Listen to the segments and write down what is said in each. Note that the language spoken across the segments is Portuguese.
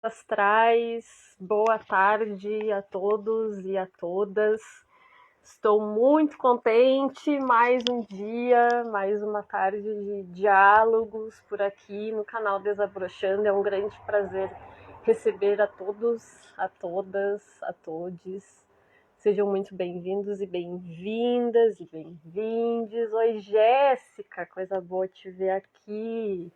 astrais, boa tarde a todos e a todas. Estou muito contente, mais um dia, mais uma tarde de diálogos por aqui no canal Desabrochando. É um grande prazer receber a todos, a todas, a todes. Sejam muito bem-vindos e bem-vindas e bem-vindes. Oi, Jéssica, coisa boa te ver aqui.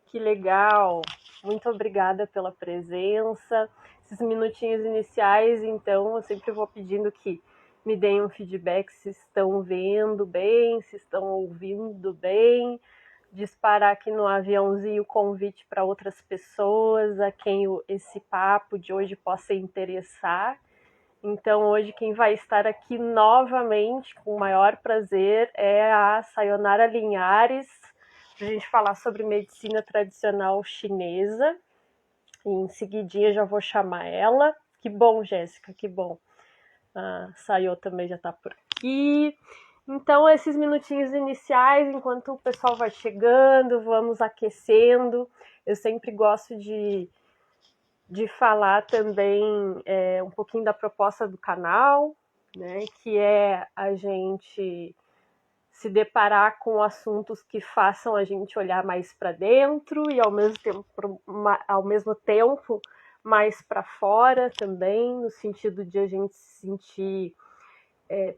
Que legal! Muito obrigada pela presença. Esses minutinhos iniciais, então, eu sempre vou pedindo que me deem um feedback se estão vendo bem, se estão ouvindo bem. Disparar aqui no aviãozinho o convite para outras pessoas a quem esse papo de hoje possa interessar. Então, hoje quem vai estar aqui novamente, com o maior prazer, é a Sayonara Linhares, para a gente falar sobre medicina tradicional chinesa. E em seguidinha já vou chamar ela. Que bom, Jéssica, que bom. A Sayo também já está por aqui. Então, esses minutinhos iniciais, enquanto o pessoal vai chegando, vamos aquecendo. Eu sempre gosto de falar também um pouquinho da proposta do canal, né, que é a gente se deparar com assuntos que façam a gente olhar mais para dentro e ao mesmo tempo mais para fora também, no sentido de a gente se sentir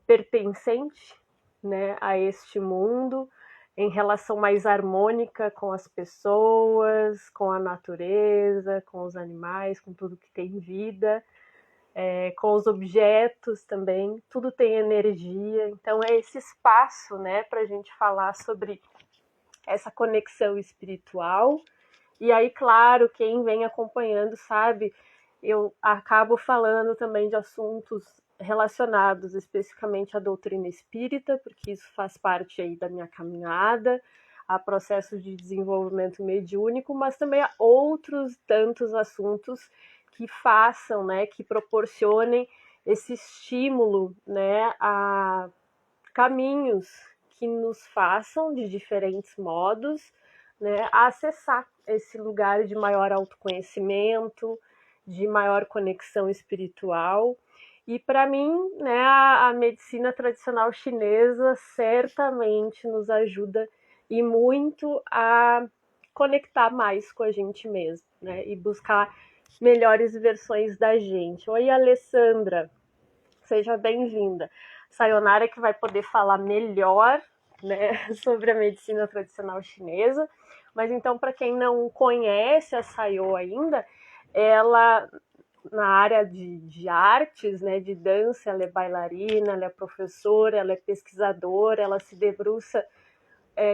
pertencente, né, a este mundo, em relação mais harmônica com as pessoas, com a natureza, com os animais, com tudo que tem vida, com os objetos também, tudo tem energia. Então é esse espaço, né, para a gente falar sobre essa conexão espiritual. E aí, claro, quem vem acompanhando sabe, eu acabo falando também de assuntos relacionados especificamente à doutrina espírita, porque isso faz parte aí da minha caminhada, a processo de desenvolvimento mediúnico, mas também a outros tantos assuntos que façam, né, que proporcionem esse estímulo, né, a caminhos que nos façam de diferentes modos, né, a acessar esse lugar de maior autoconhecimento, de maior conexão espiritual. E para mim, né, a medicina tradicional chinesa certamente nos ajuda e muito a conectar mais com a gente mesmo, né, e buscar melhores versões da gente. Oi, Alessandra, seja bem-vinda. Sayonara que vai poder falar melhor, né, sobre a medicina tradicional chinesa. Mas então, para quem não conhece a Sayo ainda, ela na área de artes, né, de dança, ela é bailarina, ela é professora, ela é pesquisadora, ela se debruça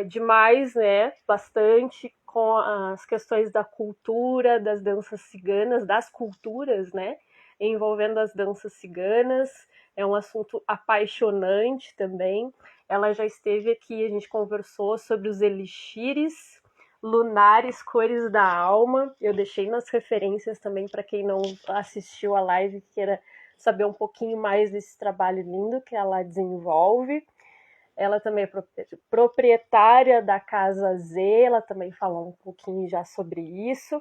demais, né, bastante com as questões da cultura, das danças ciganas, das culturas, né, envolvendo as danças ciganas. É um assunto apaixonante também. Ela já esteve aqui, a gente conversou sobre os elixires lunares, cores da alma. Eu deixei nas referências também para quem não assistiu a live que queira saber um pouquinho mais desse trabalho lindo que ela desenvolve. Ela também é proprietária da Casa Z, ela também falou um pouquinho já sobre isso.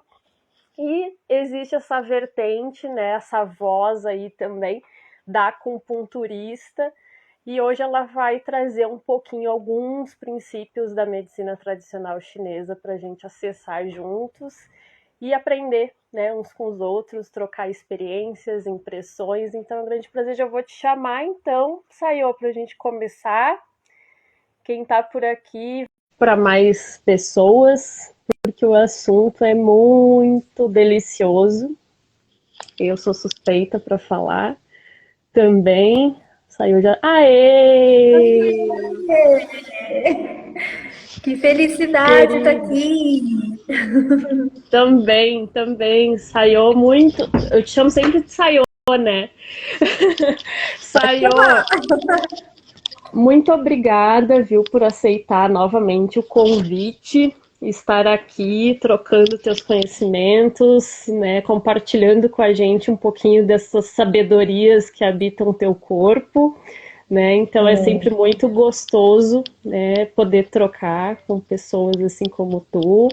E existe essa vertente, né, essa voz aí também da acupunturista, e hoje ela vai trazer um pouquinho alguns princípios da medicina tradicional chinesa para a gente acessar juntos e aprender, né, uns com os outros, trocar experiências, impressões. Então é um grande prazer, já vou te chamar então, Sayô, para a gente começar. Quem está por aqui, para mais pessoas, porque o assunto é muito delicioso. Eu sou suspeita para falar também. Saiu já. Aê! Que felicidade estar aqui! Também. Saiu muito. Eu te chamo sempre de Saiô, né? Saiô, muito obrigada, viu, por aceitar novamente o convite, estar aqui trocando teus conhecimentos, né, compartilhando com a gente um pouquinho dessas sabedorias que habitam teu corpo, né? Então é sempre muito gostoso, né, poder trocar com pessoas assim como tu.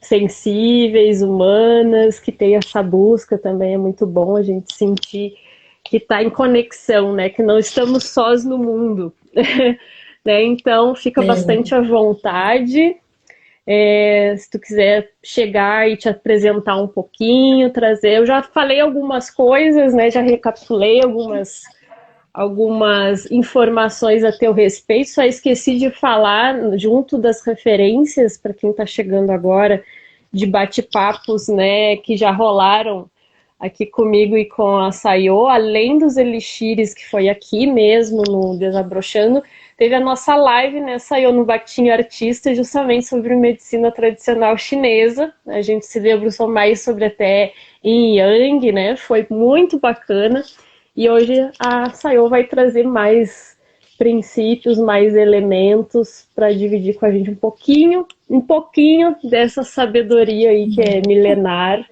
sensíveis, humanas, que tem essa busca também. É muito bom a gente sentir que está em conexão, né? Que não estamos sós no mundo. Né? Então, fica bastante Sim. à vontade. Se tu quiser chegar e te apresentar um pouquinho, trazer. Eu já falei algumas coisas, né? Já recapitulei algumas informações a teu respeito, só esqueci de falar, junto das referências, para quem está chegando agora, de bate-papos, né, que já rolaram aqui comigo e com a Sayô, além dos elixires que foi aqui mesmo no Desabrochando, teve a nossa live, né, Sayô, no Bactinho Artista, justamente sobre medicina tradicional chinesa. A gente se debruçou mais sobre até Yin Yang, né, foi muito bacana. E hoje a Sayô vai trazer mais princípios, mais elementos para dividir com a gente um pouquinho dessa sabedoria aí que é milenar,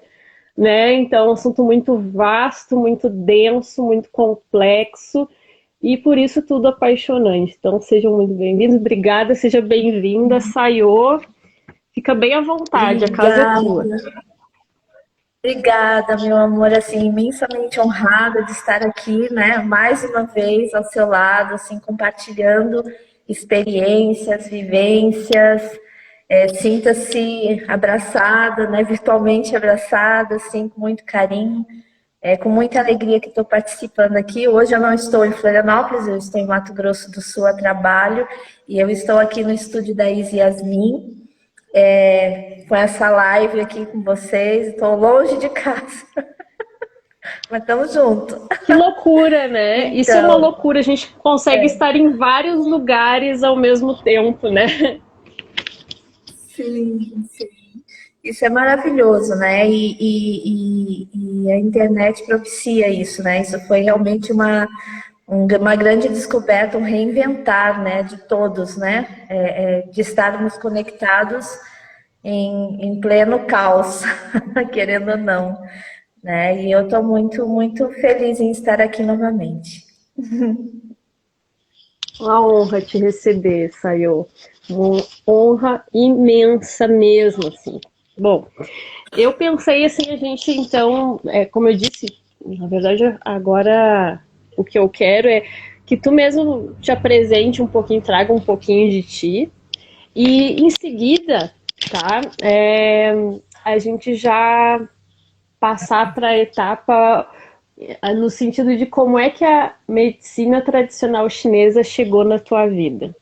né? Então, um assunto muito vasto, muito denso, muito complexo e por isso tudo apaixonante. Então, sejam muito bem-vindos. Obrigada, seja bem-vinda, Sayô. Fica bem à vontade, a casa é tua. Obrigada. Obrigada, meu amor, assim, imensamente honrada de estar aqui, né, mais uma vez ao seu lado, assim, compartilhando experiências, vivências. Sinta-se abraçada, né, virtualmente abraçada, assim, com muito carinho. Com muita alegria que estou participando aqui. Hoje eu não estou em Florianópolis, eu estou em Mato Grosso do Sul a trabalho, e eu estou aqui no estúdio da Is Yasmin, com essa live aqui com vocês. Estou longe de casa, mas estamos juntos. Que loucura, né? Isso é uma Então, loucura. A gente consegue estar em vários lugares ao mesmo tempo, né? sim, sim. Isso é maravilhoso, né? E a internet propicia isso, né? Isso foi realmente uma grande descoberta, um reinventar, né, de todos, né? De estarmos conectados em pleno caos, querendo ou não, né? E eu estou muito, muito feliz em estar aqui novamente. Uma honra te receber, Sayô. Uma honra imensa mesmo, assim. Bom, eu pensei assim, a gente então, como eu disse, na verdade agora o que eu quero é que tu mesmo te apresente um pouquinho, traga um pouquinho de ti e em seguida, tá? A gente já passar para a etapa no sentido de como é que a medicina tradicional chinesa chegou na tua vida.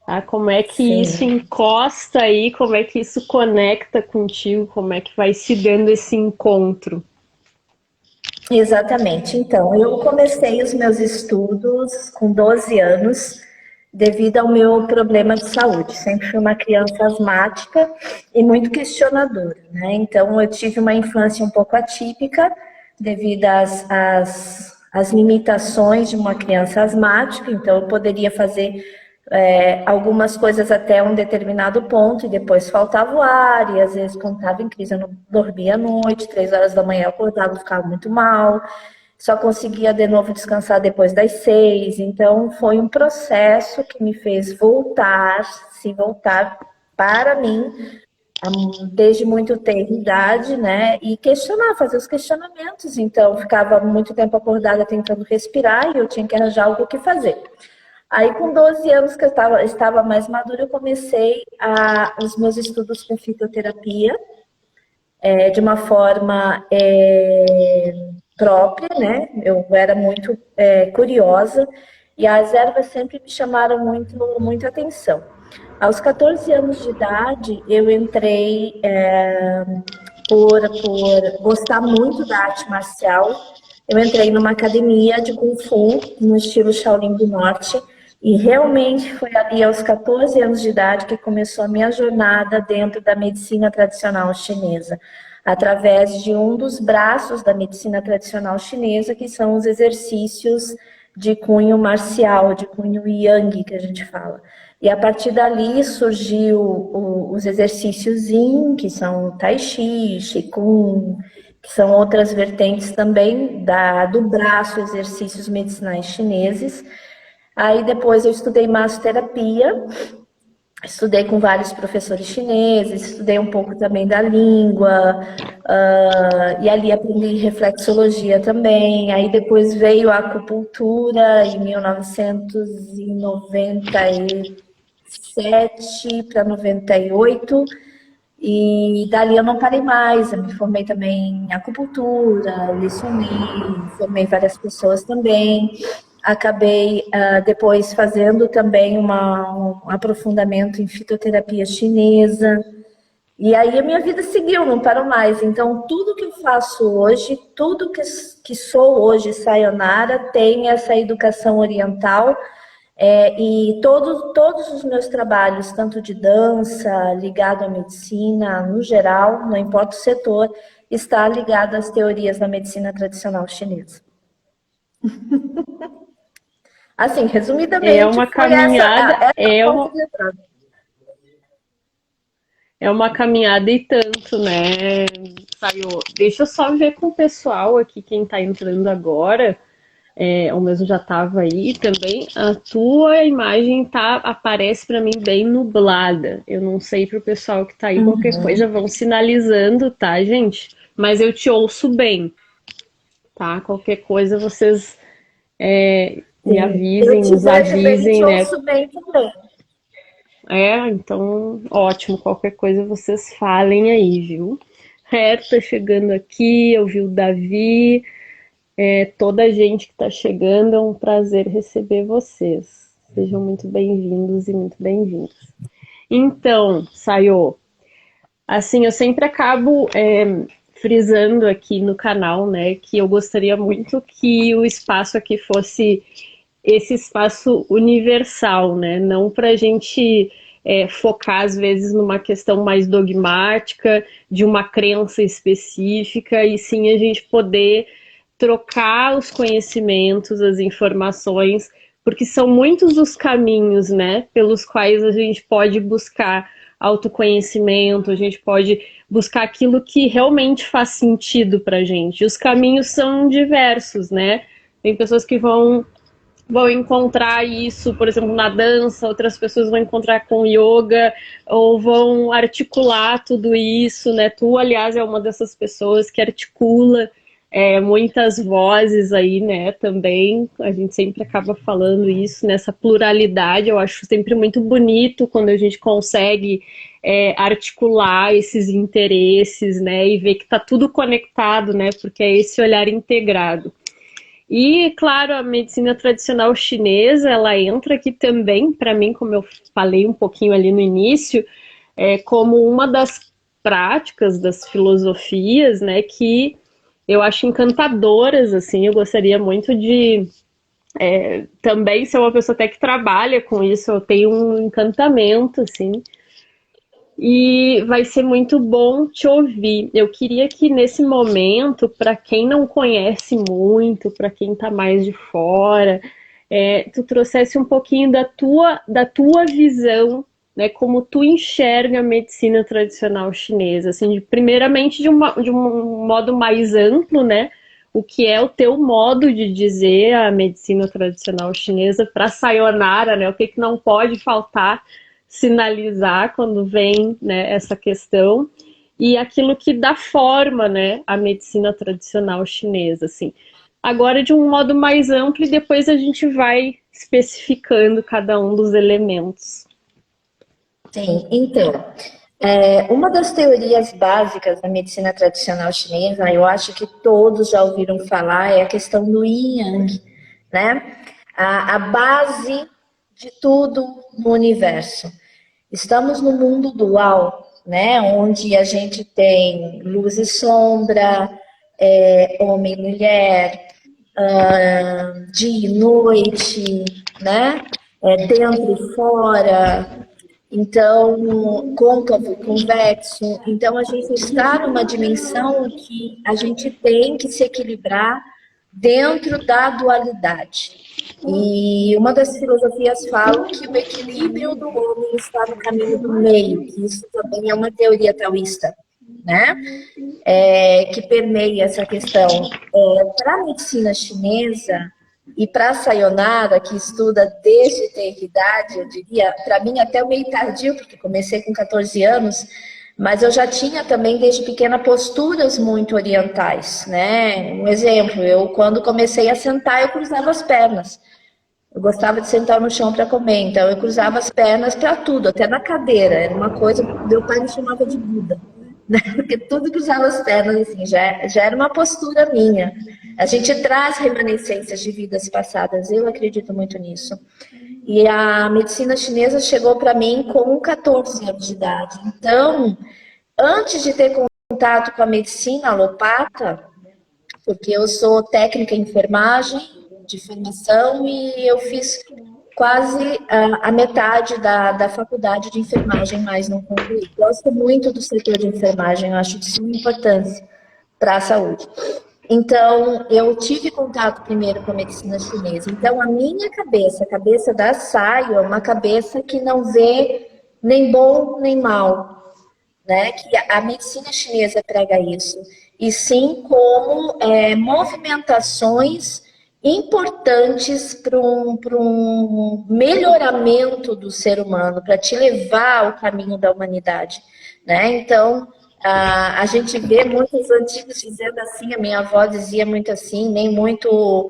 Tá? Como é que isso Sim. encosta aí, como é que isso conecta contigo, como é que vai se dando esse encontro. Exatamente. Então, eu comecei os meus estudos com 12 anos, devido ao meu problema de saúde. Sempre fui uma criança asmática e muito questionadora, né? Então, eu tive uma infância um pouco atípica, devido às limitações de uma criança asmática. Então, eu poderia fazer algumas coisas até um determinado ponto e depois faltava o ar, e às vezes quando estava em crise eu não dormia à noite, 3 horas da manhã eu acordava e ficava muito mal, só conseguia de novo descansar depois das 6. Então foi um processo que me fez se voltar para mim desde muito tempo idade, né, e questionar, fazer os questionamentos. Então ficava muito tempo acordada tentando respirar e eu tinha que arranjar algo que fazer. Aí, com 12 anos que eu estava mais madura, eu comecei os meus estudos com fitoterapia, de uma forma própria, né? Eu era muito curiosa e as ervas sempre me chamaram muito, muita atenção. Aos 14 anos de idade, eu entrei por gostar muito da arte marcial. Eu entrei numa academia de Kung Fu, no estilo Shaolin do Norte, e realmente foi ali aos 14 anos de idade que começou a minha jornada dentro da medicina tradicional chinesa, através de um dos braços da medicina tradicional chinesa, que são os exercícios de cunho marcial, de cunho yang, que a gente fala. E a partir dali surgiu os exercícios Yin, que são Tai Chi, Qigong, que são outras vertentes também do braço exercícios medicinais chineses. Aí depois eu estudei massoterapia, Estudei com vários professores chineses, estudei um pouco também da língua, e ali aprendi reflexologia também. Aí depois veio a acupuntura em 1997 para 98, e dali eu não parei mais. Eu me formei também em acupuntura, lecionei, formei várias pessoas também. Acabei depois fazendo também um aprofundamento em fitoterapia chinesa. E aí a minha vida seguiu, não parou mais. Então, tudo que eu faço hoje, tudo que sou hoje, Sayonara, tem essa educação oriental. E todos os meus trabalhos, tanto de dança, ligado à medicina, no geral, não importa o setor, está ligado às teorias da medicina tradicional chinesa. Assim, É resumidamente, uma foi caminhada, essa ponta de entrada. é uma caminhada e tanto, né, Sayo? Deixa eu só ver com o pessoal aqui, quem tá entrando agora, ou mesmo já tava aí também, a tua imagem aparece para mim bem nublada. Eu não sei pro pessoal que tá aí, qualquer coisa vão sinalizando, tá, gente? Mas eu te ouço bem, tá? Qualquer coisa vocês me Sim. Eu avisem, te nos vejo bem e te avisem, né? ouço bem também. Então, ótimo. Qualquer coisa vocês falem aí, viu? Tá chegando aqui, eu vi o Davi, toda a gente que tá chegando, é um prazer receber vocês. Sejam muito bem-vindos e muito bem-vindas. Então, Sayo, assim, eu sempre acabo frisando aqui no canal, né, que eu gostaria muito que o espaço aqui fosse esse espaço universal, né? Não para a gente focar, às vezes, numa questão mais dogmática, de uma crença específica, e sim a gente poder trocar os conhecimentos, as informações, porque são muitos os caminhos, né, pelos quais a gente pode buscar autoconhecimento, a gente pode buscar aquilo que realmente faz sentido para a gente. E os caminhos são diversos, né? Tem pessoas que vão encontrar isso, por exemplo, na dança, outras pessoas vão encontrar com yoga, ou vão articular tudo isso, né? Tu, aliás, é uma dessas pessoas que articula muitas vozes aí, né, também, a gente sempre acaba falando isso, nessa pluralidade, eu acho sempre muito bonito quando a gente consegue articular esses interesses, né, e ver que tá tudo conectado, né, porque é esse olhar integrado. E, claro, a medicina tradicional chinesa, ela entra aqui também, para mim, como eu falei um pouquinho ali no início, como uma das práticas, das filosofias, né, que eu acho encantadoras, assim, eu gostaria muito de também ser uma pessoa até que trabalha com isso, eu tenho um encantamento, assim, e vai ser muito bom te ouvir. Eu queria que nesse momento, para quem não conhece muito, para quem está mais de fora, tu trouxesse um pouquinho da tua visão, né, como tu enxerga a medicina tradicional chinesa, assim, primeiramente de um modo mais amplo, né, o que é o teu modo de dizer a medicina tradicional chinesa para Sayonara, né, o que não pode faltar sinalizar quando vem, né, essa questão, e aquilo que dá forma, né, à medicina tradicional chinesa, assim. Agora de um modo mais amplo e depois a gente vai especificando cada um dos elementos. Sim, então, uma das teorias básicas da medicina tradicional chinesa, eu acho que todos já ouviram falar, é a questão do yin yang, né? A base de tudo no universo. Estamos no mundo dual, né? Onde a gente tem luz e sombra, homem e mulher, dia e noite, né? Dentro e fora. Então, côncavo, convexo. Então, a gente está numa dimensão que a gente tem que se equilibrar dentro da dualidade. E uma das filosofias fala que o equilíbrio do homem está no caminho do meio, que isso também é uma teoria taoísta, né? Que permeia essa questão. Para a medicina chinesa, E para a Sayonara, que estuda desde ter idade, eu diria, para mim até meio tardio, porque comecei com 14 anos, mas eu já tinha também desde pequena posturas muito orientais, né? Um exemplo, eu quando comecei a sentar, eu cruzava as pernas. Eu gostava de sentar no chão para comer, então eu cruzava as pernas para tudo, até na cadeira. Era uma coisa, meu pai me chamava de Buda, né? Porque tudo cruzava as pernas, assim, já era uma postura minha. A gente traz remanescências de vidas passadas, eu acredito muito nisso. E a medicina chinesa chegou para mim com 14 anos de idade. Então, antes de ter contato com a medicina alopata, porque eu sou técnica em enfermagem de formação e eu fiz quase a metade da faculdade de enfermagem, mas não concluí. Gosto muito do setor de enfermagem, eu acho de suma importância para a saúde. Então, eu tive contato primeiro com a medicina chinesa. Então, a minha cabeça, a cabeça da Saio, é uma cabeça que não vê nem bom nem mal, né? Que a medicina chinesa prega isso. E sim como movimentações importantes para um melhoramento do ser humano, para te levar ao caminho da humanidade, né? Então, a gente vê muitos antigos dizendo assim, a minha avó dizia muito assim, nem muito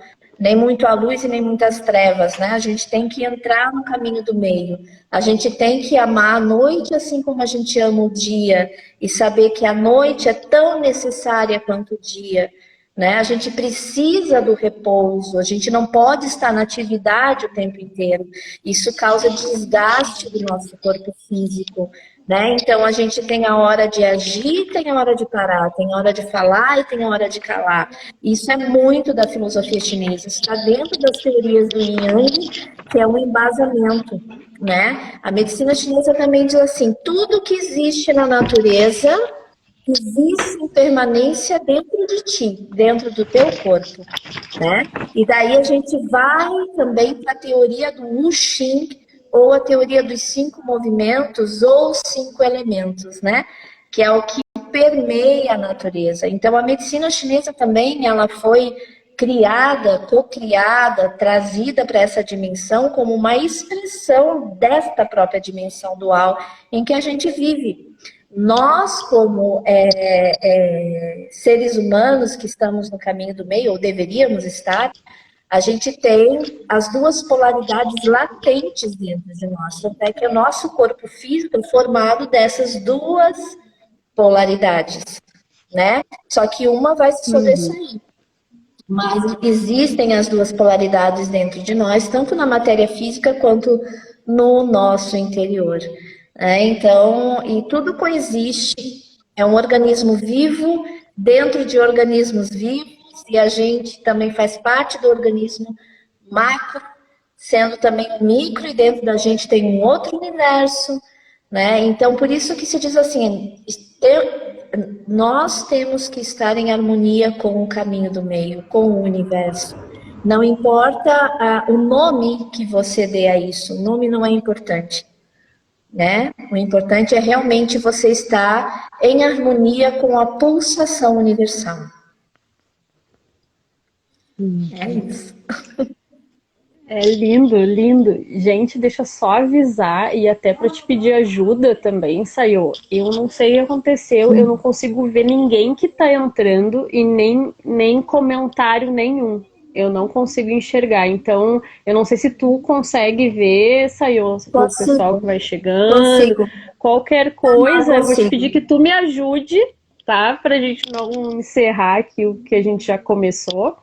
a luz e nem muitas trevas, né? A gente tem que entrar no caminho do meio. A gente tem que amar a noite assim como a gente ama o dia e saber que a noite é tão necessária quanto o dia, né? A gente precisa do repouso, a gente não pode estar na atividade o tempo inteiro. Isso causa desgaste do nosso corpo físico, né? Então a gente tem a hora de agir, tem a hora de parar, tem a hora de falar e tem a hora de calar. Isso é muito da filosofia chinesa, está dentro das teorias do Yin Yang, que é um embasamento, né? A medicina chinesa também diz assim, tudo que existe na natureza existe em permanência dentro de ti, dentro do teu corpo, né? E daí a gente vai também para a teoria do Wuxing, ou a teoria dos 5 movimentos, ou 5 elementos, né? Que é o que permeia a natureza. Então, a medicina chinesa também, ela foi criada, co-criada, trazida para essa dimensão como uma expressão desta própria dimensão dual em que a gente vive. Nós, como seres humanos que estamos no caminho do meio, ou deveríamos estar, a gente tem as duas polaridades latentes dentro de nós, até que o nosso corpo físico é formado dessas duas polaridades, né? Só que uma vai se sobressair. Mas existem as duas polaridades dentro de nós, tanto na matéria física quanto no nosso interior. Então, e tudo coexiste, é um organismo vivo dentro de organismos vivos, e a gente também faz parte do organismo macro, sendo também um micro, e dentro da gente tem um outro universo, né? Então, por isso que se diz assim, nós temos que estar em harmonia com o caminho do meio, com o universo. Não importa o nome que você dê a isso, o nome não é importante, né? O importante é realmente você estar em harmonia com a pulsação universal. É isso. É lindo, lindo. Gente, deixa eu só avisar e até para te pedir ajuda também, Sayô. Eu não sei o que aconteceu, eu não consigo ver ninguém que tá entrando e nem comentário nenhum. Eu não consigo enxergar. Então, eu não sei se tu consegue ver, Sayô, o pessoal que vai chegando. Consigo. Qualquer coisa, eu vou te pedir que tu me ajude, tá? Pra gente não encerrar aqui o que a gente já começou.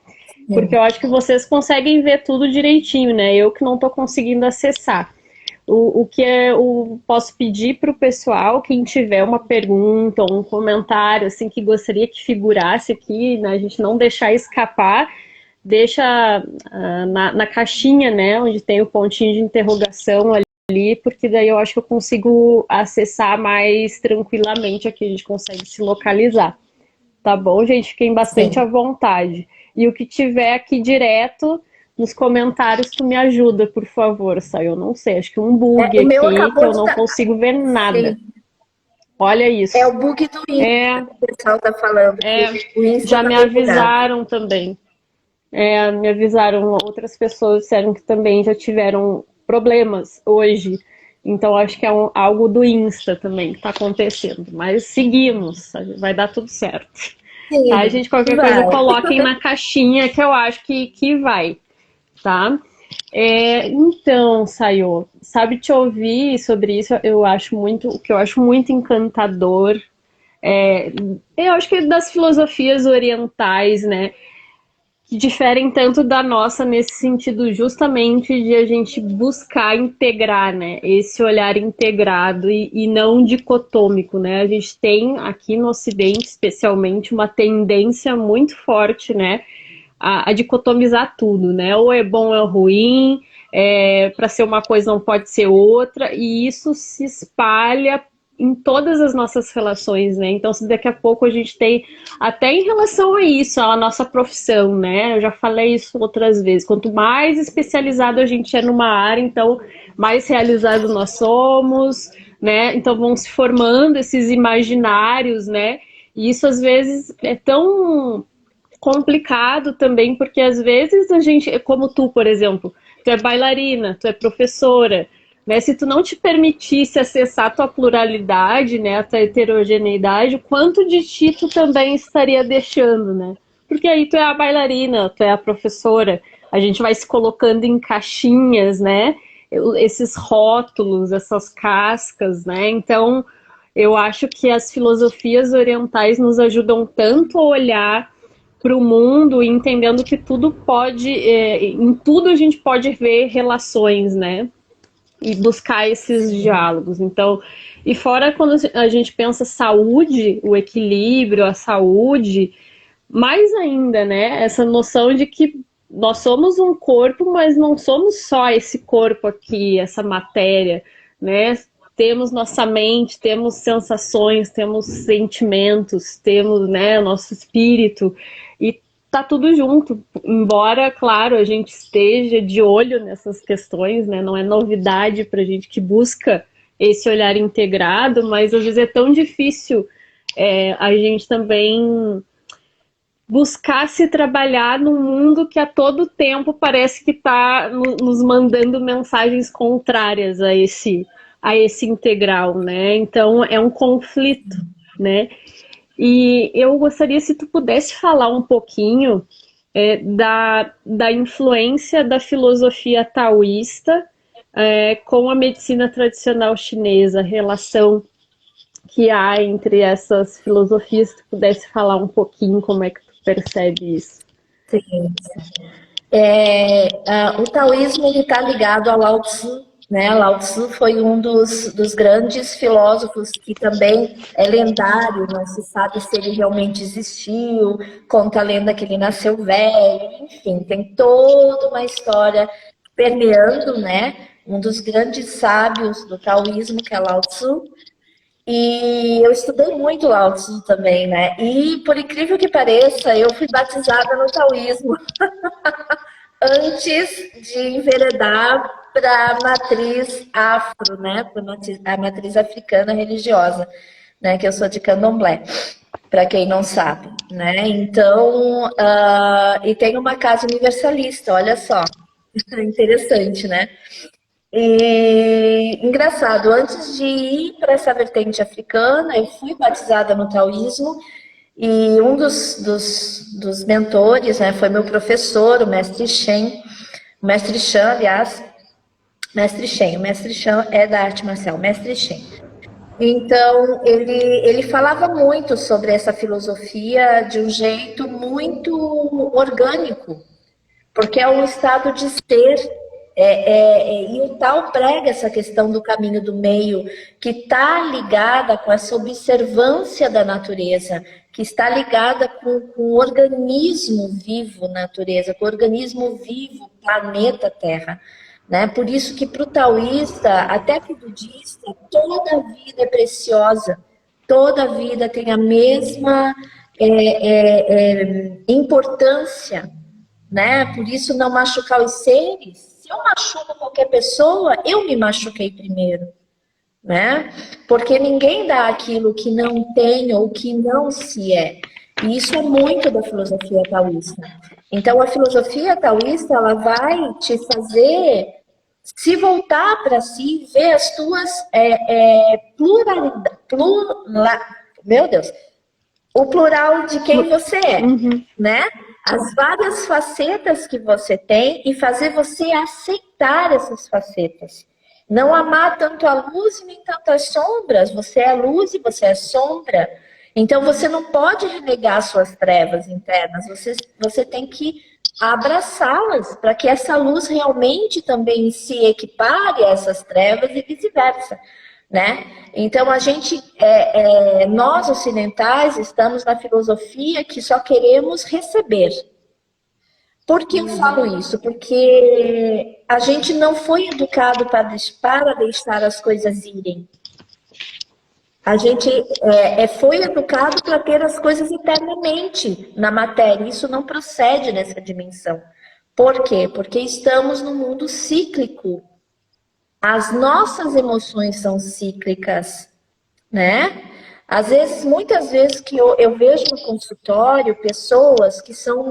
Porque eu acho que vocês conseguem ver tudo direitinho, né? Eu que não estou conseguindo acessar. O que eu posso pedir para o pessoal, quem tiver uma pergunta ou um comentário assim, que gostaria que figurasse aqui, né? A gente não deixar escapar, deixa na caixinha, né? Onde tem o pontinho de interrogação ali, porque daí eu acho que eu consigo acessar mais tranquilamente aqui, a gente consegue se localizar. Tá bom, gente? Fiquem bastante à vontade. E o que tiver aqui direto nos comentários, tu me ajuda, por favor, Sayô. Eu não sei, acho que um bug aqui que eu não consigo ver nada. Sim. Olha isso. É o bug do Insta que o pessoal tá falando. Já me avisaram também. me avisaram, outras pessoas disseram que também já tiveram problemas hoje. Então acho que é algo do Insta também que está acontecendo. Mas seguimos, vai dar tudo certo. Tá, Sim, gente? Qualquer coisa vai. coloquem na caixinha que eu acho que vai, tá? Então, Sayo, sabe, te ouvir sobre isso, o que eu acho muito encantador. Eu acho que das filosofias orientais, né? Que diferem tanto da nossa nesse sentido justamente de a gente buscar integrar, né, esse olhar integrado e não dicotômico, né, a gente tem aqui no Ocidente especialmente uma tendência muito forte, né, a dicotomizar tudo, né, ou é bom ou é ruim, para ser uma coisa não pode ser outra, e isso se espalha em todas as nossas relações, né? Então, se daqui a pouco a gente tem, até em relação a isso, a nossa profissão, né? Eu já falei isso outras vezes. Quanto mais especializado a gente é numa área, então mais realizado nós somos, né? Então vão se formando esses imaginários, né? E isso às vezes é tão complicado também, porque às vezes a gente, como tu, por exemplo, tu é bailarina, tu é professora, né? Se tu não te permitisse acessar a tua pluralidade, né, a tua heterogeneidade, quanto de ti tu também estaria deixando, né? Porque aí tu é a bailarina, tu é a professora, a gente vai se colocando em caixinhas, né? Esses rótulos, essas cascas, né? Então, eu acho que as filosofias orientais nos ajudam tanto a olhar para o mundo, entendendo que tudo pode, em tudo a gente pode ver relações, né? E buscar esses Sim. diálogos. Então, e fora quando a gente pensa saúde, o equilíbrio, a saúde, mais ainda, né? Essa noção de que nós somos um corpo, mas não somos só esse corpo aqui, essa matéria, né? Temos nossa mente, temos sensações, temos sentimentos, temos, né, o nosso espírito e tá tudo junto. Embora, claro, a gente esteja de olho nessas questões, né? Não é novidade para a gente que busca esse olhar integrado, mas às vezes é tão difícil a gente também buscar se trabalhar num mundo que a todo tempo parece que está nos mandando mensagens contrárias a esse integral, né? Então é um conflito, né? E eu gostaria se tu pudesse falar um pouquinho da influência da filosofia taoísta com a medicina tradicional chinesa, a relação que há entre essas filosofias, se tu pudesse falar um pouquinho como é que tu percebe isso. Sim. O taoísmo está ligado a Lao Tzu, né? Lao Tzu foi um dos grandes filósofos que também é lendário, não se sabe se ele realmente existiu, conta a lenda que ele nasceu velho, enfim, tem toda uma história permeando, né? Um dos grandes sábios do taoísmo, que é Lao Tzu, e eu estudei muito Lao Tzu também, né? E por incrível que pareça, eu fui batizada no taoísmo antes de enveredar para a matriz afro, né? Para a matriz africana religiosa, né? Que eu sou de Candomblé, para quem não sabe, né? Então, e tem uma casa universalista, olha só, interessante, né? E engraçado, antes de ir para essa vertente africana, eu fui batizada no taoísmo e um dos mentores, né, foi meu professor, o mestre Shen. O mestre Shan, aliás, mestre Shen. O mestre Shan é da arte marcial, mestre Shen. Então, ele falava muito sobre essa filosofia de um jeito muito orgânico, porque é um estado de ser. E o Tao prega essa questão do caminho do meio, que está ligada com essa observância da natureza, que está ligada com o organismo vivo natureza, com o organismo vivo planeta Terra. Né? Por isso que para o taoísta, até para o budista, toda vida é preciosa, toda vida tem a mesma importância, né? Por isso não machucar os seres. Se eu machuco qualquer pessoa, eu me machuquei primeiro, né? Porque ninguém dá aquilo que não tem ou que não se é. E isso é muito da filosofia taoísta. Então, a filosofia taoísta, ela vai te fazer se voltar para si, ver as tuas pluralidade, meu Deus, o plural de quem você é, né? As várias facetas que você tem e fazer você aceitar essas facetas. Não amar tanto a luz e nem tanto as sombras. Você é luz e você é sombra. Então você não pode renegar suas trevas internas. Você tem que abraçá-las para que essa luz realmente também se equipare a essas trevas e vice-versa. Né? Então nós ocidentais estamos na filosofia que só queremos receber. Por que eu falo isso? Porque a gente não foi educado para deixar as coisas irem. A gente foi educado para ter as coisas eternamente na matéria. Isso não procede nessa dimensão. Por quê? Porque estamos num mundo cíclico. As nossas emoções são cíclicas, né? Às vezes, muitas vezes que eu vejo no consultório pessoas que são,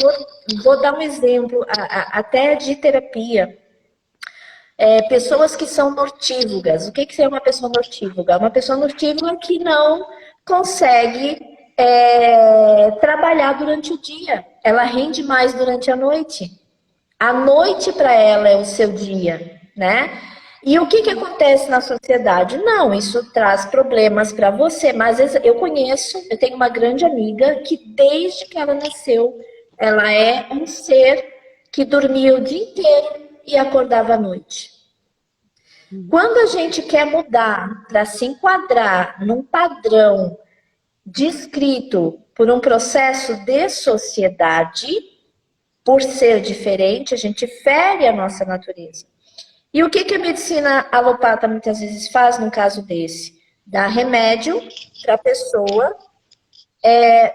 vou dar um exemplo, até de terapia, pessoas que são nortívogas. O que é uma pessoa nortívoga? Uma pessoa nortívoga que não consegue trabalhar durante o dia. Ela rende mais durante a noite. A noite para ela é o seu dia, né? E o que acontece na sociedade? Não, isso traz problemas para você, mas eu tenho uma grande amiga que desde que ela nasceu, ela é um ser que dormia o dia inteiro e acordava à noite. Quando a gente quer mudar para se enquadrar num padrão descrito por um processo de sociedade, por ser diferente, a gente fere a nossa natureza. E o que a medicina alopata muitas vezes faz num caso desse? Dá remédio para a pessoa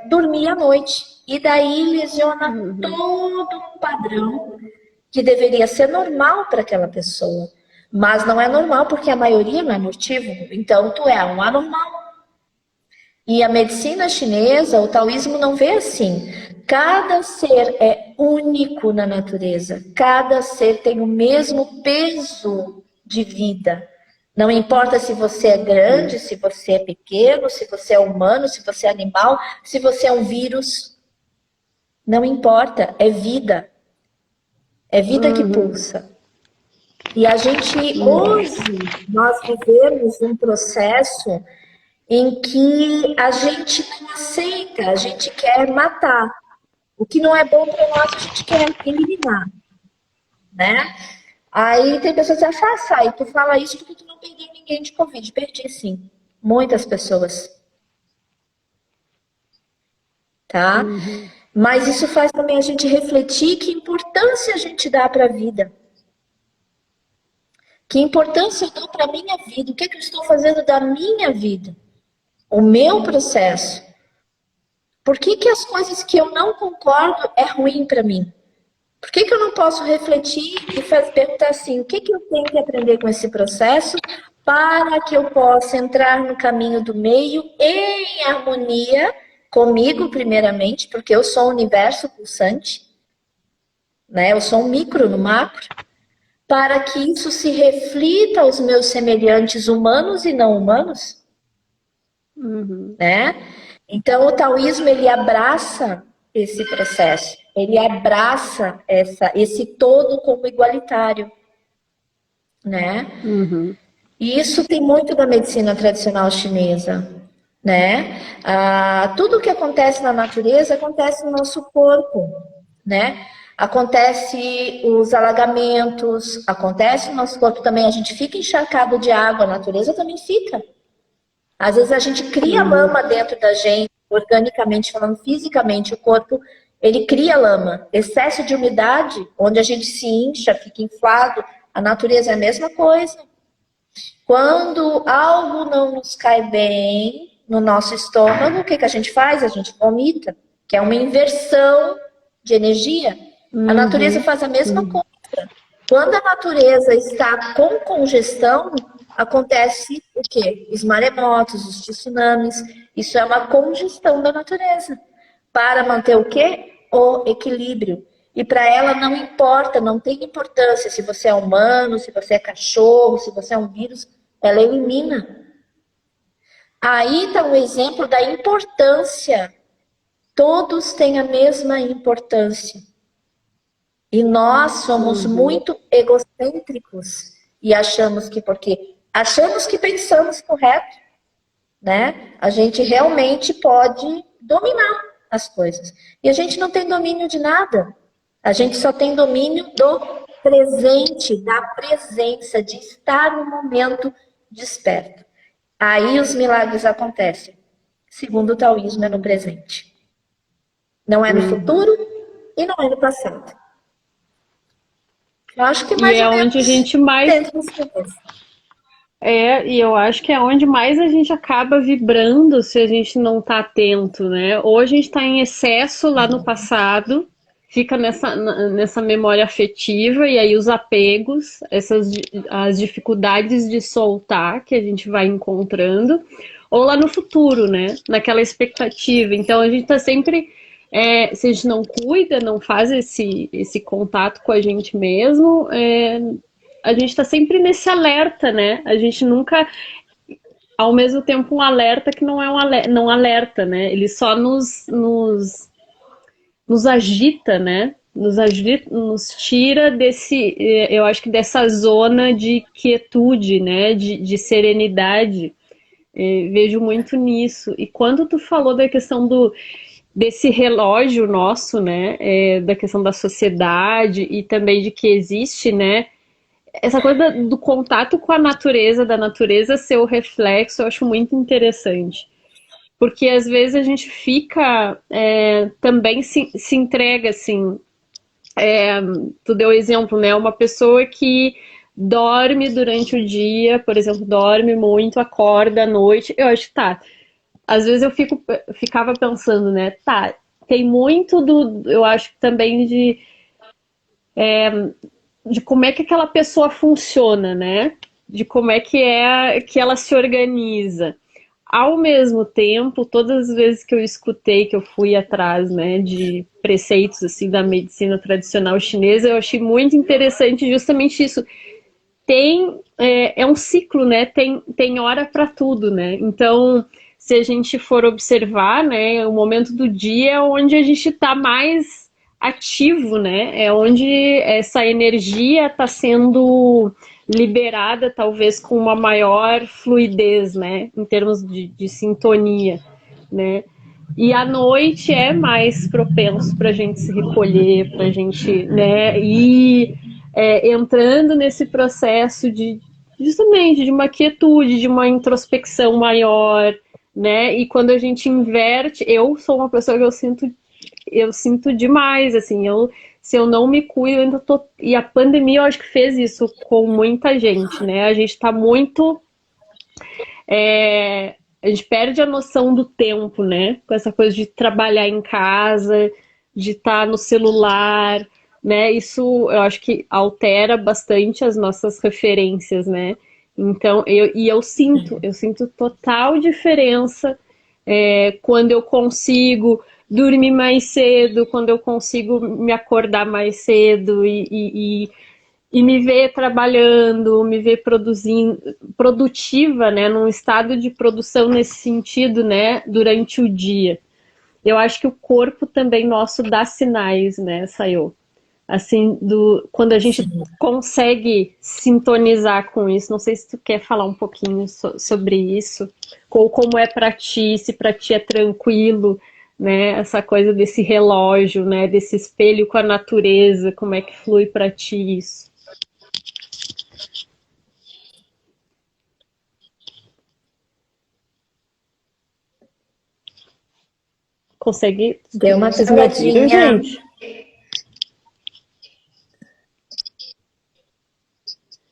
dormir à noite. E daí lesiona todo um padrão que deveria ser normal para aquela pessoa. Mas não é normal porque a maioria não é nortívogo. Então, tu é um anormal. E a medicina chinesa, o taoísmo não vê assim. Cada ser é único na natureza. Cada ser tem o mesmo peso de vida. Não importa se você é grande, se você é pequeno, se você é humano, se você é animal, se você é um vírus. Não importa, é vida. É vida que pulsa. E a gente, hoje, nós vivemos um processo em que a gente não aceita, a gente quer matar. O que não é bom para nós, a gente quer eliminar, né? Aí tem pessoas que acham, Sai, tu fala isso porque tu não perdeu ninguém de Covid. Perdi, sim. Muitas pessoas. Tá? Mas isso faz também a gente refletir que importância a gente dá para a vida. Que importância eu dou para a minha vida? O que eu estou fazendo da minha vida? O meu processo. Por que as coisas que eu não concordo é ruim para mim? Por que eu não posso refletir e perguntar assim, o que eu tenho que aprender com esse processo para que eu possa entrar no caminho do meio em harmonia comigo, primeiramente, porque eu sou um universo pulsante, né? Eu sou um micro no macro, para que isso se reflita aos meus semelhantes humanos e não humanos, né? Então, o taoísmo, ele abraça esse processo, ele abraça esse todo como igualitário, né? E isso tem muito da medicina tradicional chinesa, né? Tudo que acontece na natureza acontece no nosso corpo, né? Acontece os alagamentos, acontece no nosso corpo também, a gente fica encharcado de água, a natureza também fica. Às vezes a gente cria lama dentro da gente, organicamente falando, fisicamente, o corpo, ele cria lama. Excesso de umidade, onde a gente se incha, fica inflado, a natureza é a mesma coisa. Quando algo não nos cai bem no nosso estômago, o que a gente faz? A gente vomita, que é uma inversão de energia. A natureza faz a mesma coisa. Quando a natureza está com congestão, acontece o quê? Os maremotos, os tsunamis. Isso é uma congestão da natureza. para manter o quê? O equilíbrio. E para ela não importa, não tem importância se você é humano, se você é cachorro, se você é um vírus, ela elimina. Aí está um exemplo da importância. Todos têm a mesma importância. E nós somos muito egocêntricos e achamos que pensamos correto, né? A gente realmente pode dominar as coisas. E a gente não tem domínio de nada. A gente só tem domínio do presente, da presença, de estar no momento desperto. Aí os milagres acontecem. Segundo o taoísmo, é no presente. Não é no futuro e não é no passado. Eu acho que E mais é ou onde a menos gente mais. dentro dos cabeça. E eu acho que é onde mais a gente acaba vibrando se a gente não tá atento, né? Ou a gente tá em excesso lá no passado, fica nessa memória afetiva, e aí os apegos, as dificuldades de soltar que a gente vai encontrando, ou lá no futuro, né? Naquela expectativa. Então a gente tá sempre. Se a gente não cuida, não faz esse contato com a gente mesmo, a gente está sempre nesse alerta, né? A gente nunca, ao mesmo tempo, um alerta que não é um alerta, não alerta, né? Ele só nos agita, né? Nos agita, nos tira desse, eu acho que dessa zona de quietude, né? De serenidade. Vejo muito nisso. E quando tu falou da questão desse relógio nosso, né? Da questão da sociedade e também de que existe, né? Essa coisa do contato com a natureza, da natureza ser o reflexo, eu acho muito interessante. Porque às vezes a gente fica, também se entrega assim. Tu deu exemplo, né? Uma pessoa que dorme durante o dia, por exemplo, dorme muito, acorda à noite. Eu acho que tá. Às vezes ficava pensando, né? Tá, tem muito eu acho que também de como é que aquela pessoa funciona, né? De como é que ela se organiza. Ao mesmo tempo, todas as vezes que eu escutei, que eu fui atrás, né, de preceitos assim da medicina tradicional chinesa, eu achei muito interessante justamente isso. É um ciclo, né? Tem hora para tudo, né? Então, se a gente for observar, né, o momento do dia é onde a gente está mais ativo, né? É onde essa energia está sendo liberada, talvez com uma maior fluidez, né? Em termos de sintonia, né? E à noite é mais propenso para a gente se recolher, para a gente, né, ir entrando nesse processo de justamente de uma quietude, de uma introspecção maior, né? E quando a gente inverte, eu sou uma pessoa que eu sinto demais, assim, se eu não me cuido, eu ainda tô. E a pandemia eu acho que fez isso com muita gente, né? A gente tá muito. A gente perde a noção do tempo, né? Com essa coisa de trabalhar em casa, de estar no celular, né? Isso eu acho que altera bastante as nossas referências, né? Então, eu sinto total diferença quando eu consigo dormir mais cedo, quando eu consigo me acordar mais cedo e me ver trabalhando, me ver produzindo, produtiva, né, num estado de produção nesse sentido, né, durante o dia. Eu acho que o corpo também nosso dá sinais, né, Sayô? Assim, quando a gente Sim. consegue sintonizar com isso. Não sei se tu quer falar um pouquinho sobre isso, ou como é para ti, se para ti é tranquilo, né, essa coisa desse relógio, né, desse espelho com a natureza, como é que flui para ti isso? Consegue? Deu uma Vocês me ouviram, travadinha. gente?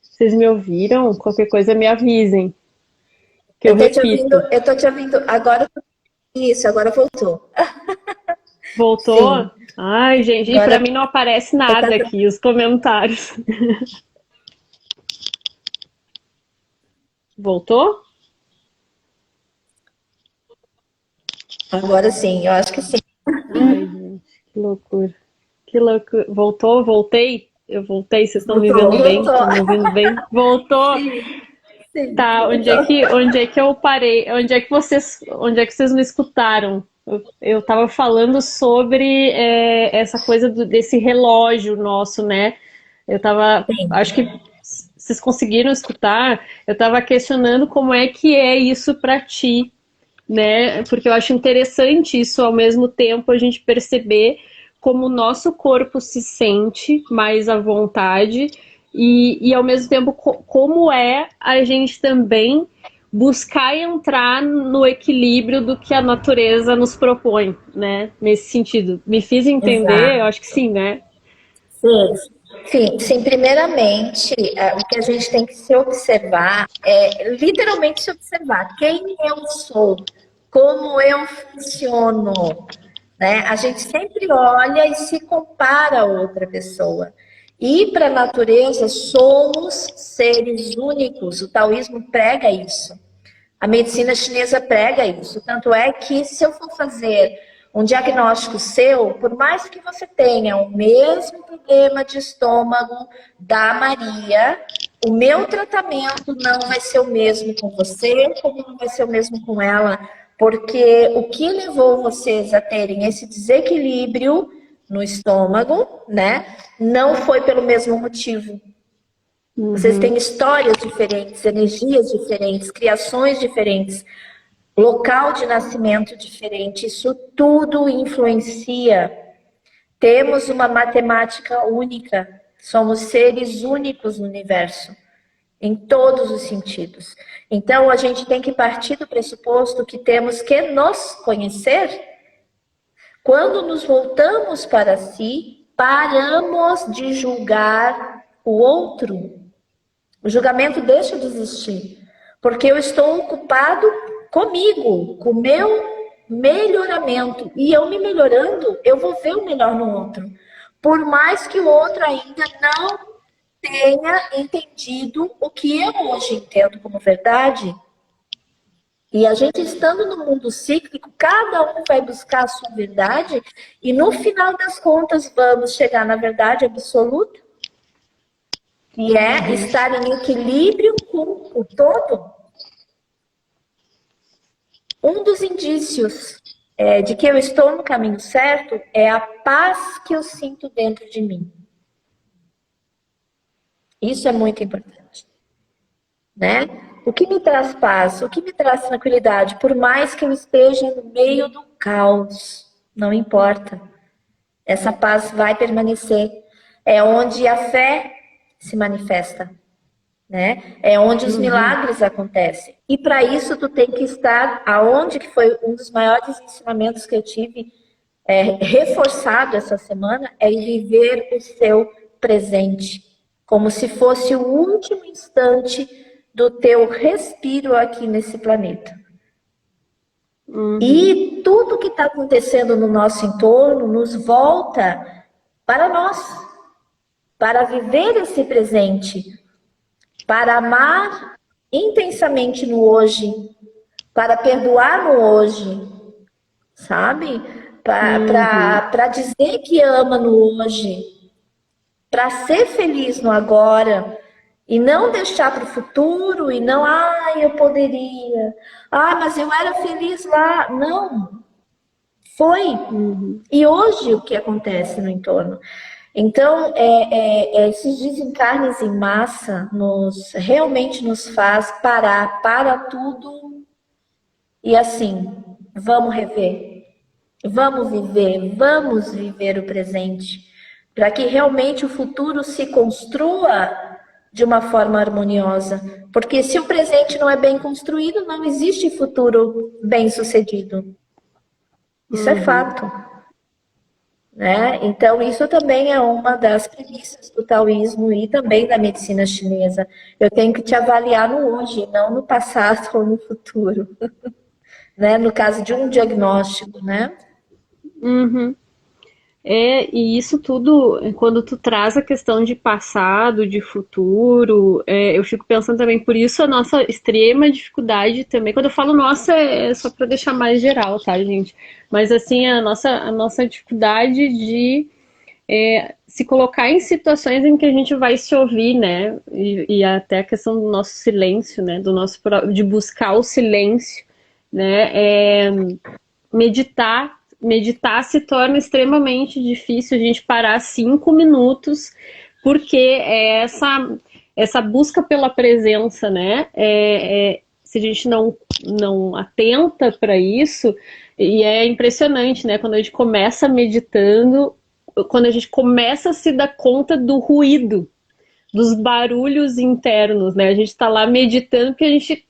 Vocês me ouviram? Qualquer coisa me avisem, que eu repito. Eu tô te ouvindo. Agora isso, agora voltou. Voltou? Sim. Ai, gente, e Agora pra mim não aparece tá, nada aqui, os comentários. Voltou? agora sim, eu acho que sim. Que loucura. Que loucura. Voltou? Voltei? Eu voltei, vocês estão me Voltou, vendo bem? voltou. Estão me ouvindo bem? Voltou! Sim, sim, Tá, voltou. onde é que eu parei? Onde é que vocês me escutaram? Eu tava falando sobre essa coisa desse relógio nosso, né? Eu tava, acho que vocês conseguiram escutar. Eu tava questionando como é que é isso pra ti, né? Porque eu acho interessante isso, ao mesmo tempo a gente perceber como o nosso corpo se sente mais à vontade e ao mesmo tempo como é a gente também buscar entrar no equilíbrio do que a natureza nos propõe, né? Nesse sentido. Me fiz entender? Eu Exato. acho que sim, né? Sim, sim, sim. Primeiramente, o que a gente tem que se observar é literalmente se observar quem eu sou, como eu funciono, né? A gente sempre olha e se compara a outra pessoa. E para a natureza, somos seres únicos. O taoísmo prega isso. A medicina chinesa prega isso. Tanto é que, se eu for fazer um diagnóstico seu, por mais que você tenha o mesmo problema de estômago da Maria, o meu tratamento não vai ser o mesmo com você, como não vai ser o mesmo com ela, porque o que levou vocês a terem esse desequilíbrio no estômago, né, não foi pelo mesmo motivo. Vocês têm Uhum. histórias diferentes, energias diferentes, criações diferentes, local de nascimento diferente. Isso tudo influencia. Temos uma matemática única. Somos seres únicos no universo, em todos os sentidos. Então, a gente tem que partir do pressuposto que temos que nos conhecer. Quando nos voltamos para si, paramos de julgar o outro. O julgamento deixa de existir, porque eu estou ocupado comigo, com o meu melhoramento. E eu me melhorando, eu vou ver o melhor no outro. Por mais que o outro ainda não tenha entendido o que eu hoje entendo como verdade. E a gente estando no mundo cíclico, cada um vai buscar a sua verdade e no final das contas vamos chegar na verdade absoluta, que é estar em equilíbrio com o todo. Um dos indícios de que eu estou no caminho certo é a paz que eu sinto dentro de mim. Isso é muito importante, né? O que me traz paz, o que me traz tranquilidade, por mais que eu esteja no meio do caos, não importa. Essa paz vai permanecer. É onde a fé se manifesta, né? É onde os milagres acontecem. E para isso tu tem que estar aonde, que foi um dos maiores ensinamentos que eu tive reforçado essa semana, é viver o seu presente, como se fosse o último instante do teu respiro aqui nesse planeta. E tudo que está acontecendo no nosso entorno nos volta para nós, para viver esse presente, para amar intensamente no hoje, para perdoar no hoje, sabe? Para dizer que ama no hoje, para ser feliz no agora e não deixar para o futuro e não, eu poderia, mas eu era feliz lá. Não, foi. E hoje o que acontece no entorno? Então, esses desencarnes em massa realmente nos faz parar para tudo e assim, vamos viver o presente, para que realmente o futuro se construa de uma forma harmoniosa. Porque se o presente não é bem construído, não existe futuro bem sucedido. Isso é fato. Né? Então, isso também é uma das premissas do taoísmo e também da medicina chinesa. Eu tenho que te avaliar no hoje, não no passado ou no futuro. Né? No caso de um diagnóstico, né? Uhum. E isso tudo, quando tu traz a questão de passado, de futuro, eu fico pensando também, por isso a nossa extrema dificuldade também, quando eu falo nossa, é só para deixar mais geral, tá, gente? Mas assim, a nossa dificuldade de se colocar em situações em que a gente vai se ouvir, né? E até a questão do nosso silêncio, né? De buscar o silêncio, né? Meditar se torna extremamente difícil a gente parar 5 minutos, porque essa busca pela presença, né? Se a gente não atenta para isso, e é impressionante, né? Quando a gente começa meditando, quando a gente começa a se dar conta do ruído, dos barulhos internos, né? A gente está lá meditando porque a gente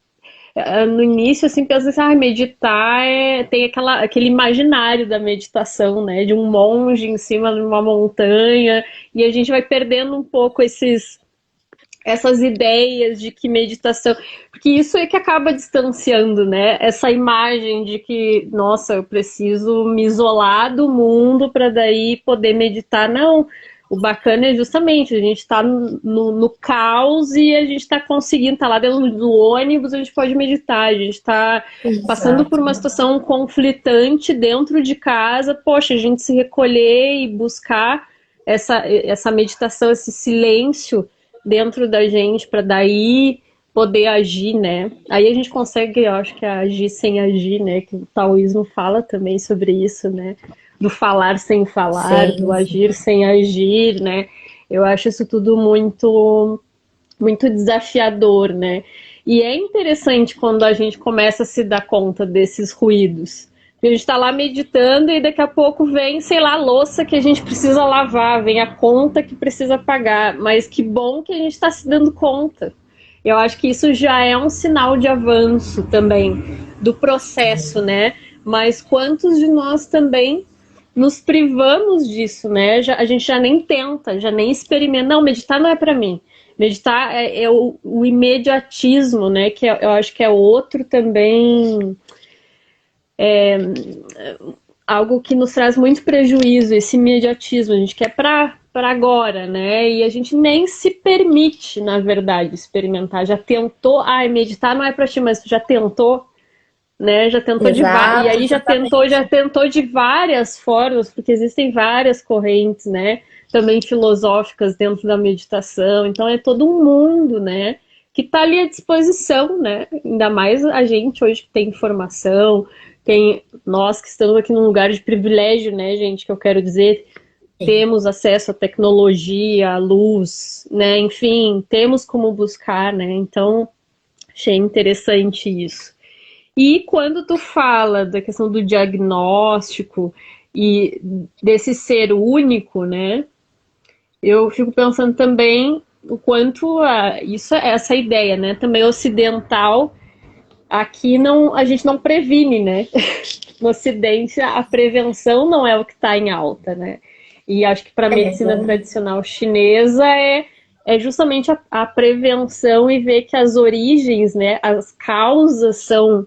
no início, assim, pensa assim, meditar tem aquele imaginário da meditação, né? De um monge em cima de uma montanha, e a gente vai perdendo um pouco essas ideias de que meditação, porque isso é que acaba distanciando, né? Essa imagem de que, nossa, eu preciso me isolar do mundo para daí poder meditar. Não, o bacana é justamente a gente está no caos e a gente está conseguindo, tá lá dentro do ônibus, a gente pode meditar, a gente está passando por uma situação conflitante dentro de casa, poxa, a gente se recolher e buscar essa meditação, esse silêncio dentro da gente para daí poder agir, né? Aí a gente consegue, eu acho que agir sem agir, né? Que o taoísmo fala também sobre isso, né? Do falar sem falar, Sim, do agir sem agir, né? Eu acho isso tudo muito, muito desafiador, né? E é interessante quando a gente começa a se dar conta desses ruídos. A gente está lá meditando e daqui a pouco vem, sei lá, a louça que a gente precisa lavar, vem a conta que precisa pagar. Mas que bom que a gente está se dando conta. Eu acho que isso já é um sinal de avanço também do processo, né? Mas quantos de nós também nos privamos disso, né? A gente já nem tenta, já nem experimenta. Não, meditar não é para mim. Meditar é o imediatismo, né? Que eu acho que é outro também algo que nos traz muito prejuízo, esse imediatismo. A gente quer para agora, né? E a gente nem se permite, na verdade, experimentar. Já tentou, meditar não é para ti, mas já tentou, né? Já tentou e exato, aí já tentou de várias formas, porque existem várias correntes, né? Também filosóficas dentro da meditação. Então é todo um mundo, né? Que está ali à disposição, né? Ainda mais a gente hoje que tem informação, tem nós que estamos aqui num lugar de privilégio, né, gente? Que eu quero dizer, sim. temos acesso à tecnologia, à luz, né? Enfim, temos como buscar, né? Então, achei interessante isso. E quando tu fala da questão do diagnóstico e desse ser único, né? Eu fico pensando também o quanto isso é essa ideia, né? Também ocidental, aqui não, a gente não previne, né? No Ocidente, a prevenção não é o que está em alta, né? E acho que para a medicina tradicional chinesa é justamente a prevenção e ver que as origens, né, as causas são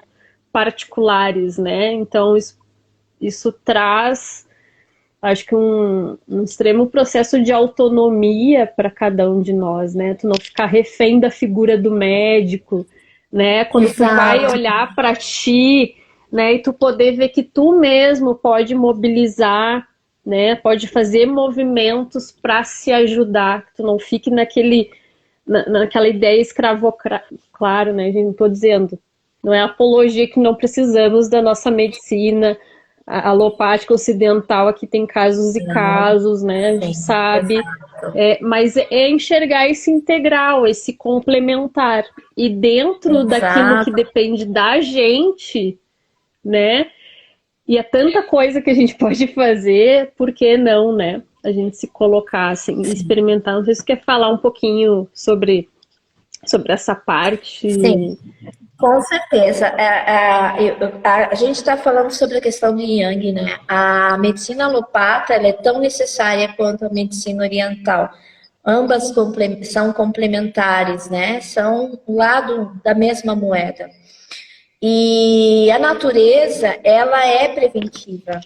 particulares, né? Então isso traz, acho que um extremo processo de autonomia para cada um de nós, né? Tu não ficar refém da figura do médico, né? Quando tu vai Exato, olhar para ti, né? E tu poder ver que tu mesmo pode mobilizar, né? Pode fazer movimentos para se ajudar, que tu não fique naquela ideia claro, né? Não estou dizendo, não é apologia que não precisamos da nossa medicina alopática ocidental, aqui tem casos e casos, né? A gente sim, sabe. exato, Mas é enxergar esse integral, esse complementar. E dentro daquilo que exato. depende da gente, né? E é tanta coisa que a gente pode fazer, por que não, né? A gente se colocar, assim, experimentar. Não sei se você quer falar um pouquinho sobre essa Sim, parte. com certeza. A gente está falando sobre a questão de Yang, né? A medicina alopata ela é tão necessária quanto a medicina oriental. Ambas são complementares, né? São o lado da mesma moeda. E a natureza, ela é preventiva.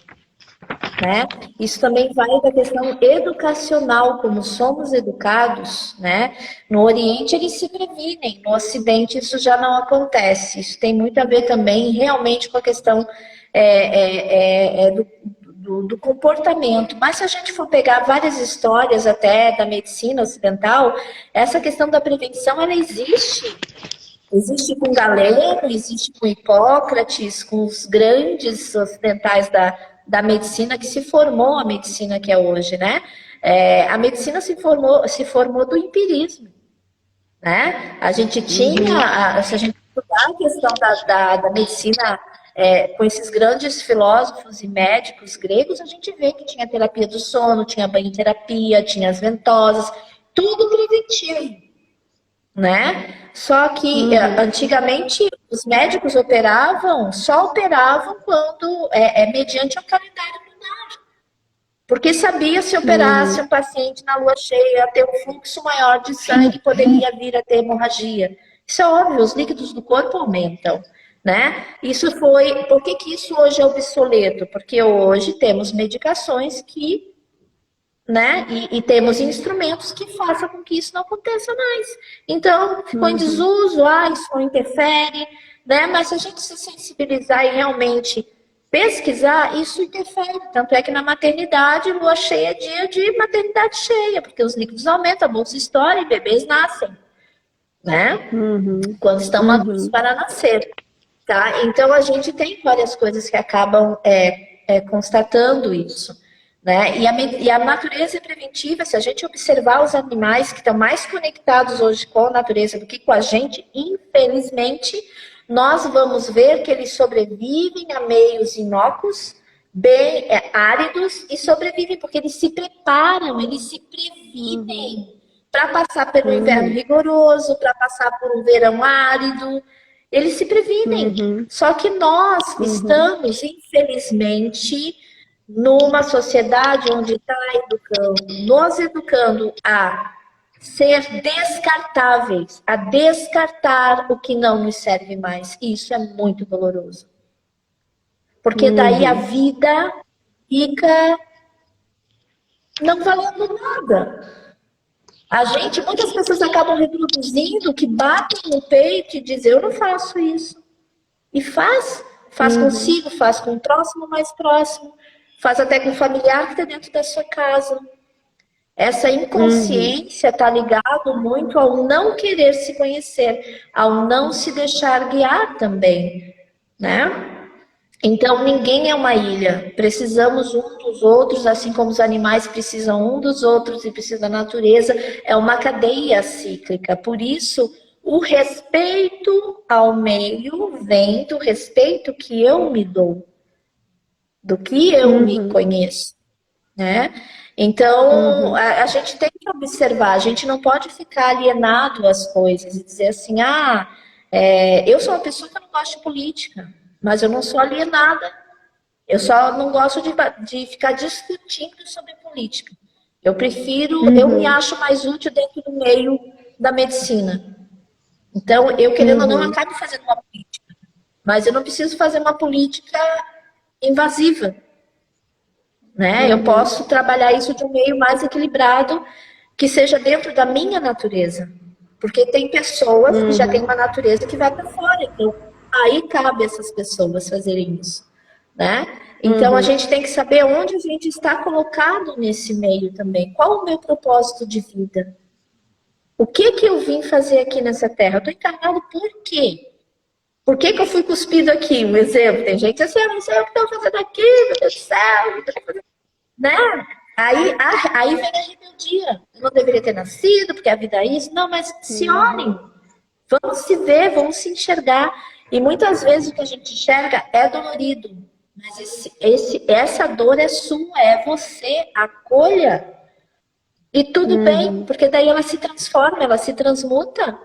né? Isso também vai da questão educacional, como somos educados, né? No Oriente eles se previnem, no Ocidente isso já não acontece. Isso tem muito a ver também realmente com a questão do comportamento. Mas se a gente for pegar várias histórias até da medicina ocidental, essa questão da prevenção, ela existe. Existe com Galeno, existe com Hipócrates, com os grandes ocidentais da medicina, que se formou a medicina que é hoje, né? A medicina se formou do empirismo, né? A gente tinha, se a gente estudar a questão da medicina com esses grandes filósofos e médicos gregos, a gente vê que tinha terapia do sono, tinha banho-terapia, tinha as ventosas, tudo preventivo, né? Só que antigamente os médicos só operavam quando mediante o calendário lunar, porque sabia se operasse um paciente na lua cheia, ter um fluxo maior de sangue, poderia vir a ter hemorragia. Isso é óbvio, os líquidos do corpo aumentam, né? Por que isso hoje é obsoleto? Porque hoje temos medicações que, né? E temos instrumentos que façam com que isso não aconteça mais. Então, ficou em desuso, isso não interfere, né? Mas se a gente se sensibilizar e realmente pesquisar, isso interfere. Tanto é que na maternidade, lua cheia é dia de maternidade cheia, porque os líquidos aumentam, a bolsa estoura e bebês nascem, né? Quando estão maduros para nascer. Tá? Então, a gente tem várias coisas que acabam constatando isso. Né? E a natureza é preventiva. Se a gente observar os animais que estão mais conectados hoje com a natureza do que com a gente, infelizmente, nós vamos ver que eles sobrevivem a meios inócuos, bem áridos, e sobrevivem porque eles se preparam, eles se previnem para passar pelo inverno rigoroso, para passar por um verão árido. Eles se previnem. Só que nós estamos, infelizmente, numa sociedade onde está nos educando a ser descartáveis, a descartar o que não nos serve mais. E isso é muito doloroso. Porque daí a vida fica não valendo nada. Muitas pessoas acabam reproduzindo, que batem no peito e dizem, eu não faço isso. E faz consigo, faz com o próximo mais próximo, faz até com o familiar que está dentro da sua casa. Essa inconsciência está ligado muito ao não querer se conhecer, ao não se deixar guiar também, né? Então, ninguém é uma ilha. Precisamos um dos outros, assim como os animais precisam um dos outros e precisam da natureza. É uma cadeia cíclica. Por isso, o respeito ao meio vem do respeito que eu me dou, do que eu me conheço, né? Então, a gente tem que observar, a gente não pode ficar alienado às coisas e dizer assim, eu sou uma pessoa que não gosta de política, mas eu não sou alienada. Eu só não gosto de ficar discutindo sobre política. Eu prefiro, eu me acho mais útil dentro do meio da medicina. Então, eu querendo ou não, acabo fazendo uma política. Mas eu não preciso fazer uma política invasiva. Né? Eu posso trabalhar isso de um meio mais equilibrado, que seja dentro da minha natureza. Porque tem pessoas que já têm uma natureza que vai para fora. Então, aí cabe essas pessoas fazerem isso. Né? Então, a gente tem que saber onde a gente está colocado nesse meio também. Qual o meu propósito de vida? O que eu vim fazer aqui nessa terra? Eu estou encarnado por quê? Por que eu fui cuspido aqui? Um exemplo. Tem gente assim, não sei o que estou fazendo aqui, meu Deus do céu. Né? Aí vem a rebeldia. Eu não deveria ter nascido, porque a vida é isso. Não, mas se olhem. Vamos se ver, vamos se enxergar. E muitas vezes o que a gente enxerga é dolorido. Mas essa dor é sua, é você. Acolha. E tudo bem, porque daí ela se transforma, ela se transmuta.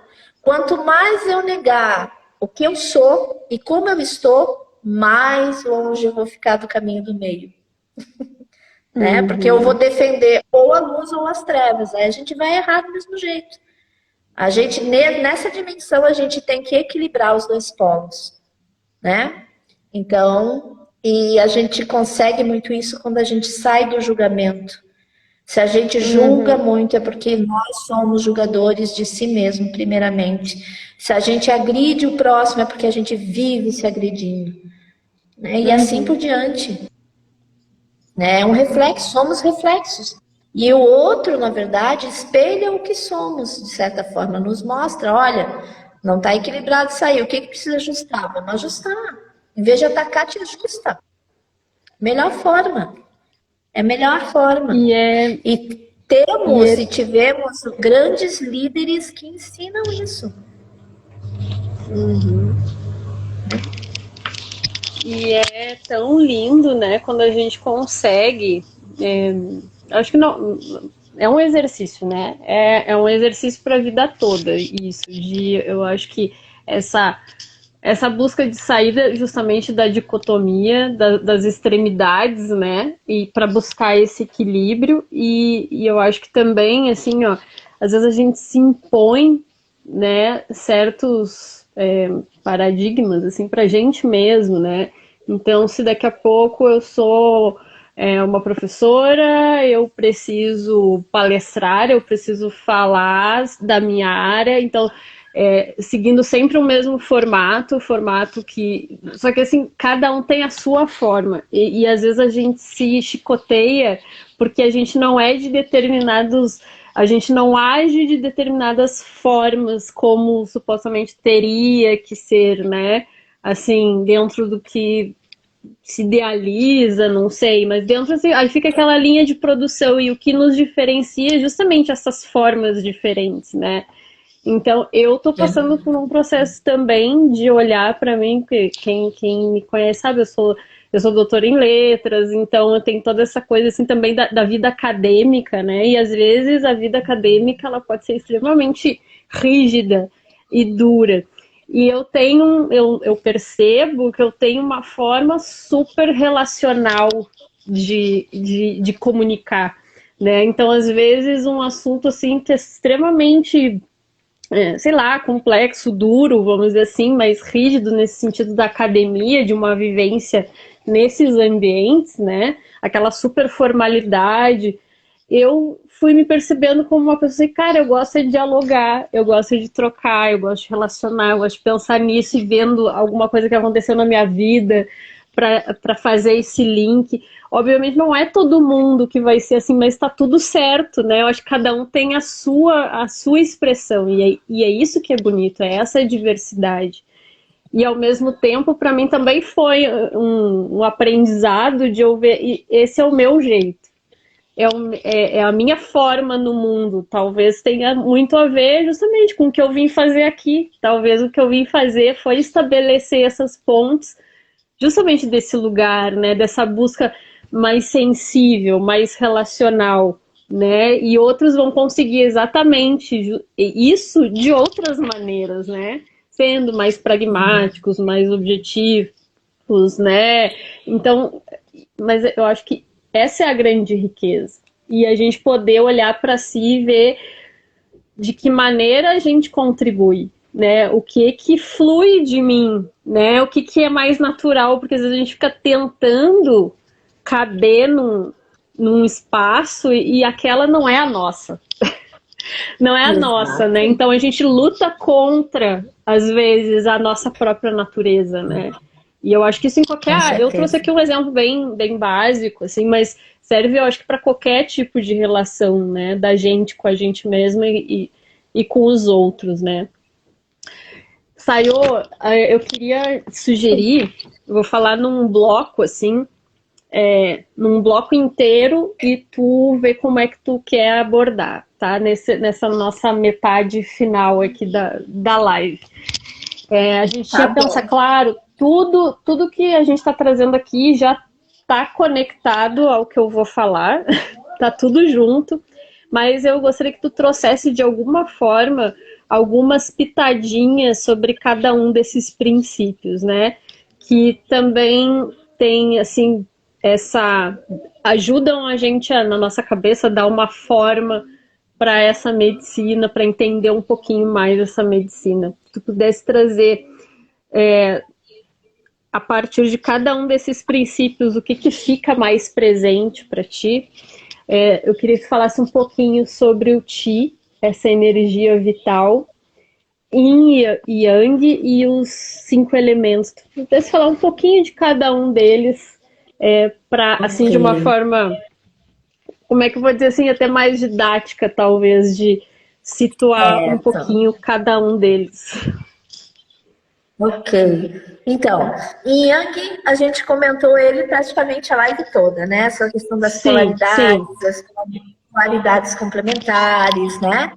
Quanto mais eu negar o que eu sou e como eu estou, mais longe eu vou ficar do caminho do meio. Né? Porque eu vou defender ou a luz ou as trevas. Aí a gente vai errar do mesmo jeito. A gente, nessa dimensão, a gente tem que equilibrar os dois polos. Né? Então, E a gente consegue muito isso quando a gente sai do julgamento. Se a gente julga muito é porque nós somos julgadores de si mesmo, primeiramente. Se a gente agride o próximo é porque a gente vive se agredindo, né? E assim por diante, né? É um reflexo, somos reflexos. E o outro, na verdade, espelha o que somos, de certa forma, nos mostra, olha, não está equilibrado isso aí, o que precisa ajustar? Vamos ajustar. Em vez de atacar, te ajusta. Melhor forma. É a melhor forma. E temos e tivemos grandes líderes que ensinam isso. E é tão lindo, né, quando a gente consegue. Acho que não. É um exercício, né? É um exercício para a vida toda, isso. Eu acho que essa busca de saída justamente da dicotomia, das extremidades, né? E para buscar esse equilíbrio. E eu acho que também, assim, ó, às vezes a gente se impõe, né, certos paradigmas, assim, pra gente mesmo, né? Então, se daqui a pouco eu sou uma professora, eu preciso palestrar, eu preciso falar da minha área, então seguindo sempre o mesmo formato que. Só que assim, cada um tem a sua forma. E às vezes a gente se chicoteia porque a gente não é de determinados. A gente não age de determinadas formas como supostamente teria que ser, né? Assim, dentro do que se idealiza, não sei, mas dentro assim, aí fica aquela linha de produção e o que nos diferencia é justamente essas formas diferentes, né? Então, eu tô passando por um processo também de olhar para mim, porque quem me conhece sabe, eu sou doutora em letras, então eu tenho toda essa coisa assim também da vida acadêmica, né? E às vezes a vida acadêmica ela pode ser extremamente rígida e dura. E eu percebo que eu tenho uma forma super relacional de comunicar, né? Então, às vezes, um assunto assim que é extremamente sei lá, complexo, duro, vamos dizer assim, mais rígido nesse sentido da academia, de uma vivência nesses ambientes, né? Aquela super formalidade. Eu fui me percebendo como uma pessoa assim, cara, eu gosto de dialogar, eu gosto de trocar, eu gosto de relacionar, eu gosto de pensar nisso e vendo alguma coisa que aconteceu na minha vida para fazer esse link. Obviamente não é todo mundo que vai ser assim, mas está tudo certo, né? Eu acho que cada um tem a sua expressão e é isso que é bonito, é essa diversidade. E ao mesmo tempo, para mim também foi um aprendizado de eu ver, e esse é o meu jeito. É a minha forma no mundo. Talvez tenha muito a ver justamente com o que eu vim fazer aqui. Talvez o que eu vim fazer foi estabelecer essas pontes justamente desse lugar, né? Dessa busca mais sensível, mais relacional, né? E outros vão conseguir exatamente isso de outras maneiras, né? Sendo mais pragmáticos, mais objetivos, né? Então, mas eu acho que essa é a grande riqueza. E a gente poder olhar para si e ver de que maneira a gente contribui, né? O que flui de mim, né? O que é mais natural, porque às vezes a gente fica tentando caber num espaço e aquela não é a nossa. Não é a nossa, né? Então a gente luta contra, às vezes, a nossa própria natureza, né? E eu acho que isso em qualquer. Eu trouxe aqui um exemplo bem básico, assim, mas serve, eu acho que para qualquer tipo de relação, né? Da gente com a gente mesma e com os outros, né? Sayô, eu queria sugerir, eu vou falar num bloco, assim, num bloco inteiro e tu vê como é que tu quer abordar, tá? Nessa nossa metade final aqui da live. A gente tinha que pensar, claro, tudo que a gente está trazendo aqui já está conectado ao que eu vou falar, tá tudo junto, mas eu gostaria que tu trouxesse de alguma forma algumas pitadinhas sobre cada um desses princípios, né? Que também tem, assim, ajudam a gente na nossa cabeça a dar uma forma para essa medicina, para entender um pouquinho mais essa medicina. Se tu pudesse trazer a partir de cada um desses princípios, o que que fica mais presente para ti. Eu queria que você falasse um pouquinho sobre o Qi, essa energia vital, Yin e Yang e os 5 elementos. Então, se falar um pouquinho de cada um deles, para, assim, de uma Ok. forma, como é que eu vou dizer assim, até mais didática, talvez, de situar um Certo. pouquinho cada um deles. Ok. Então, em Yang, a gente comentou ele praticamente a live toda, né? Essa questão das Sim, sim. polaridades, as polaridades complementares, né?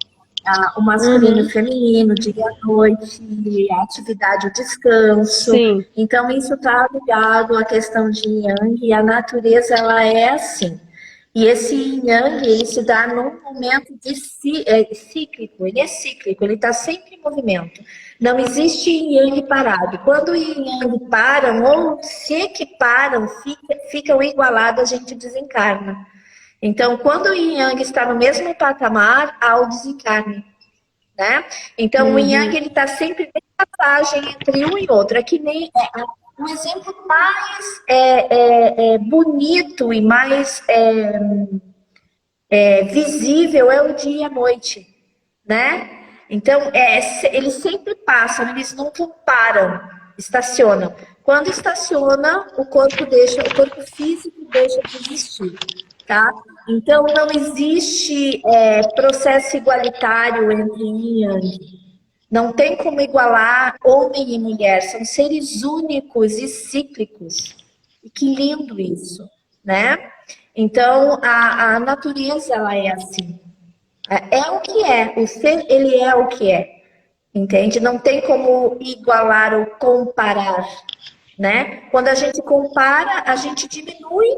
O masculino e o Uhum, feminino, dia e a noite, a atividade, o descanso. sim. Então, isso está ligado à questão de Yang e a natureza, ela é assim. E esse yin yang, ele se dá num momento de cíclico, ele é cíclico, ele está sempre em movimento. Não existe yin yang parado. Quando o yin yang param, ou se equiparam, ficam igualados, a gente desencarna. Então, quando o yin yang está no mesmo patamar, há o desencarne, né? Então, o yin yang Uhum, ele está sempre em passagem entre um e outro. É que nem um exemplo mais bonito e mais visível é o dia e a noite, né? Então, eles sempre passam, eles nunca param, estacionam. Quando estaciona, o corpo físico deixa de existir, tá? Então, não existe processo igualitário entre yin e yang. Não tem como igualar homem e mulher, são seres únicos e cíclicos. E que lindo isso, né? Então, a natureza, ela é assim. É o que é, o ser, ele é o que é, entende? Não tem como igualar ou comparar, né? Quando a gente compara, a gente diminui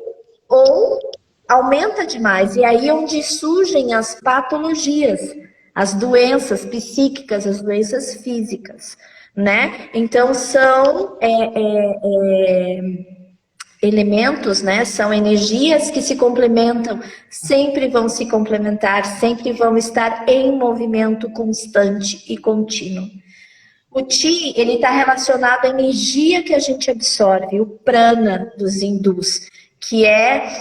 ou aumenta demais. E aí é onde surgem as patologias, as doenças psíquicas, as doenças físicas, né? Então são elementos, né? São energias que se complementam, sempre vão se complementar, sempre vão estar em movimento constante e contínuo. O Ti, ele está relacionado à energia que a gente absorve, o prana dos hindus, que é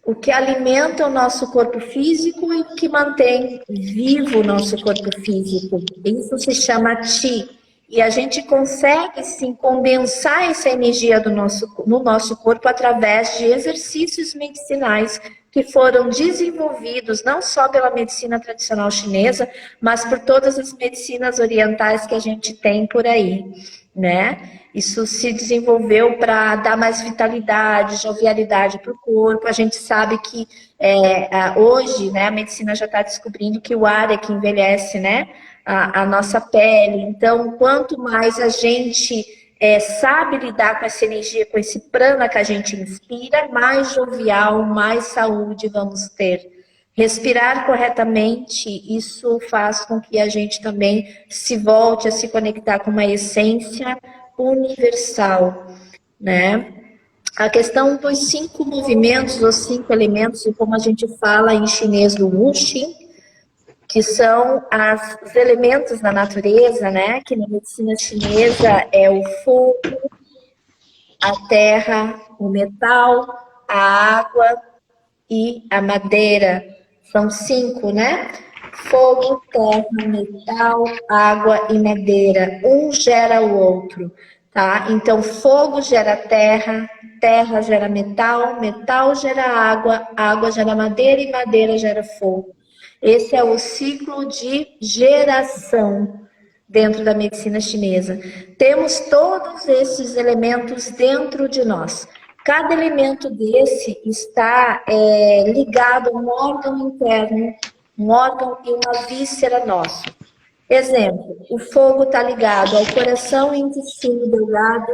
o que alimenta o nosso corpo físico e o que mantém vivo o nosso corpo físico. Isso se chama Ti. E a gente consegue, sim, condensar essa energia no nosso corpo através de exercícios medicinais que foram desenvolvidos não só pela medicina tradicional chinesa, mas por todas as medicinas orientais que a gente tem por aí, né? Isso se desenvolveu para dar mais vitalidade, jovialidade para o corpo. A gente sabe que hoje, né, a medicina já está descobrindo que o ar é que envelhece, né, a nossa pele. Então, quanto mais a gente sabe lidar com essa energia, com esse prana que a gente inspira, mais jovial, mais saúde vamos ter. Respirar corretamente, isso faz com que a gente também se volte a se conectar com uma essência universal, né? A questão dos 5 movimentos, os 5 elementos, e como a gente fala em chinês do Wuxing, que são os elementos da natureza, né? Que na medicina chinesa é o fogo, a terra, o metal, a água e a madeira. São 5, né? Fogo, terra, metal, água e madeira. Um gera o outro, tá? Então, fogo gera terra, terra gera metal, metal gera água, água gera madeira e madeira gera fogo. Esse é o ciclo de geração dentro da medicina chinesa. Temos todos esses elementos dentro de nós. Cada elemento desse está ligado a um órgão interno, um órgão e uma víscera nosso. Exemplo, o fogo está ligado ao coração e intestino delgado,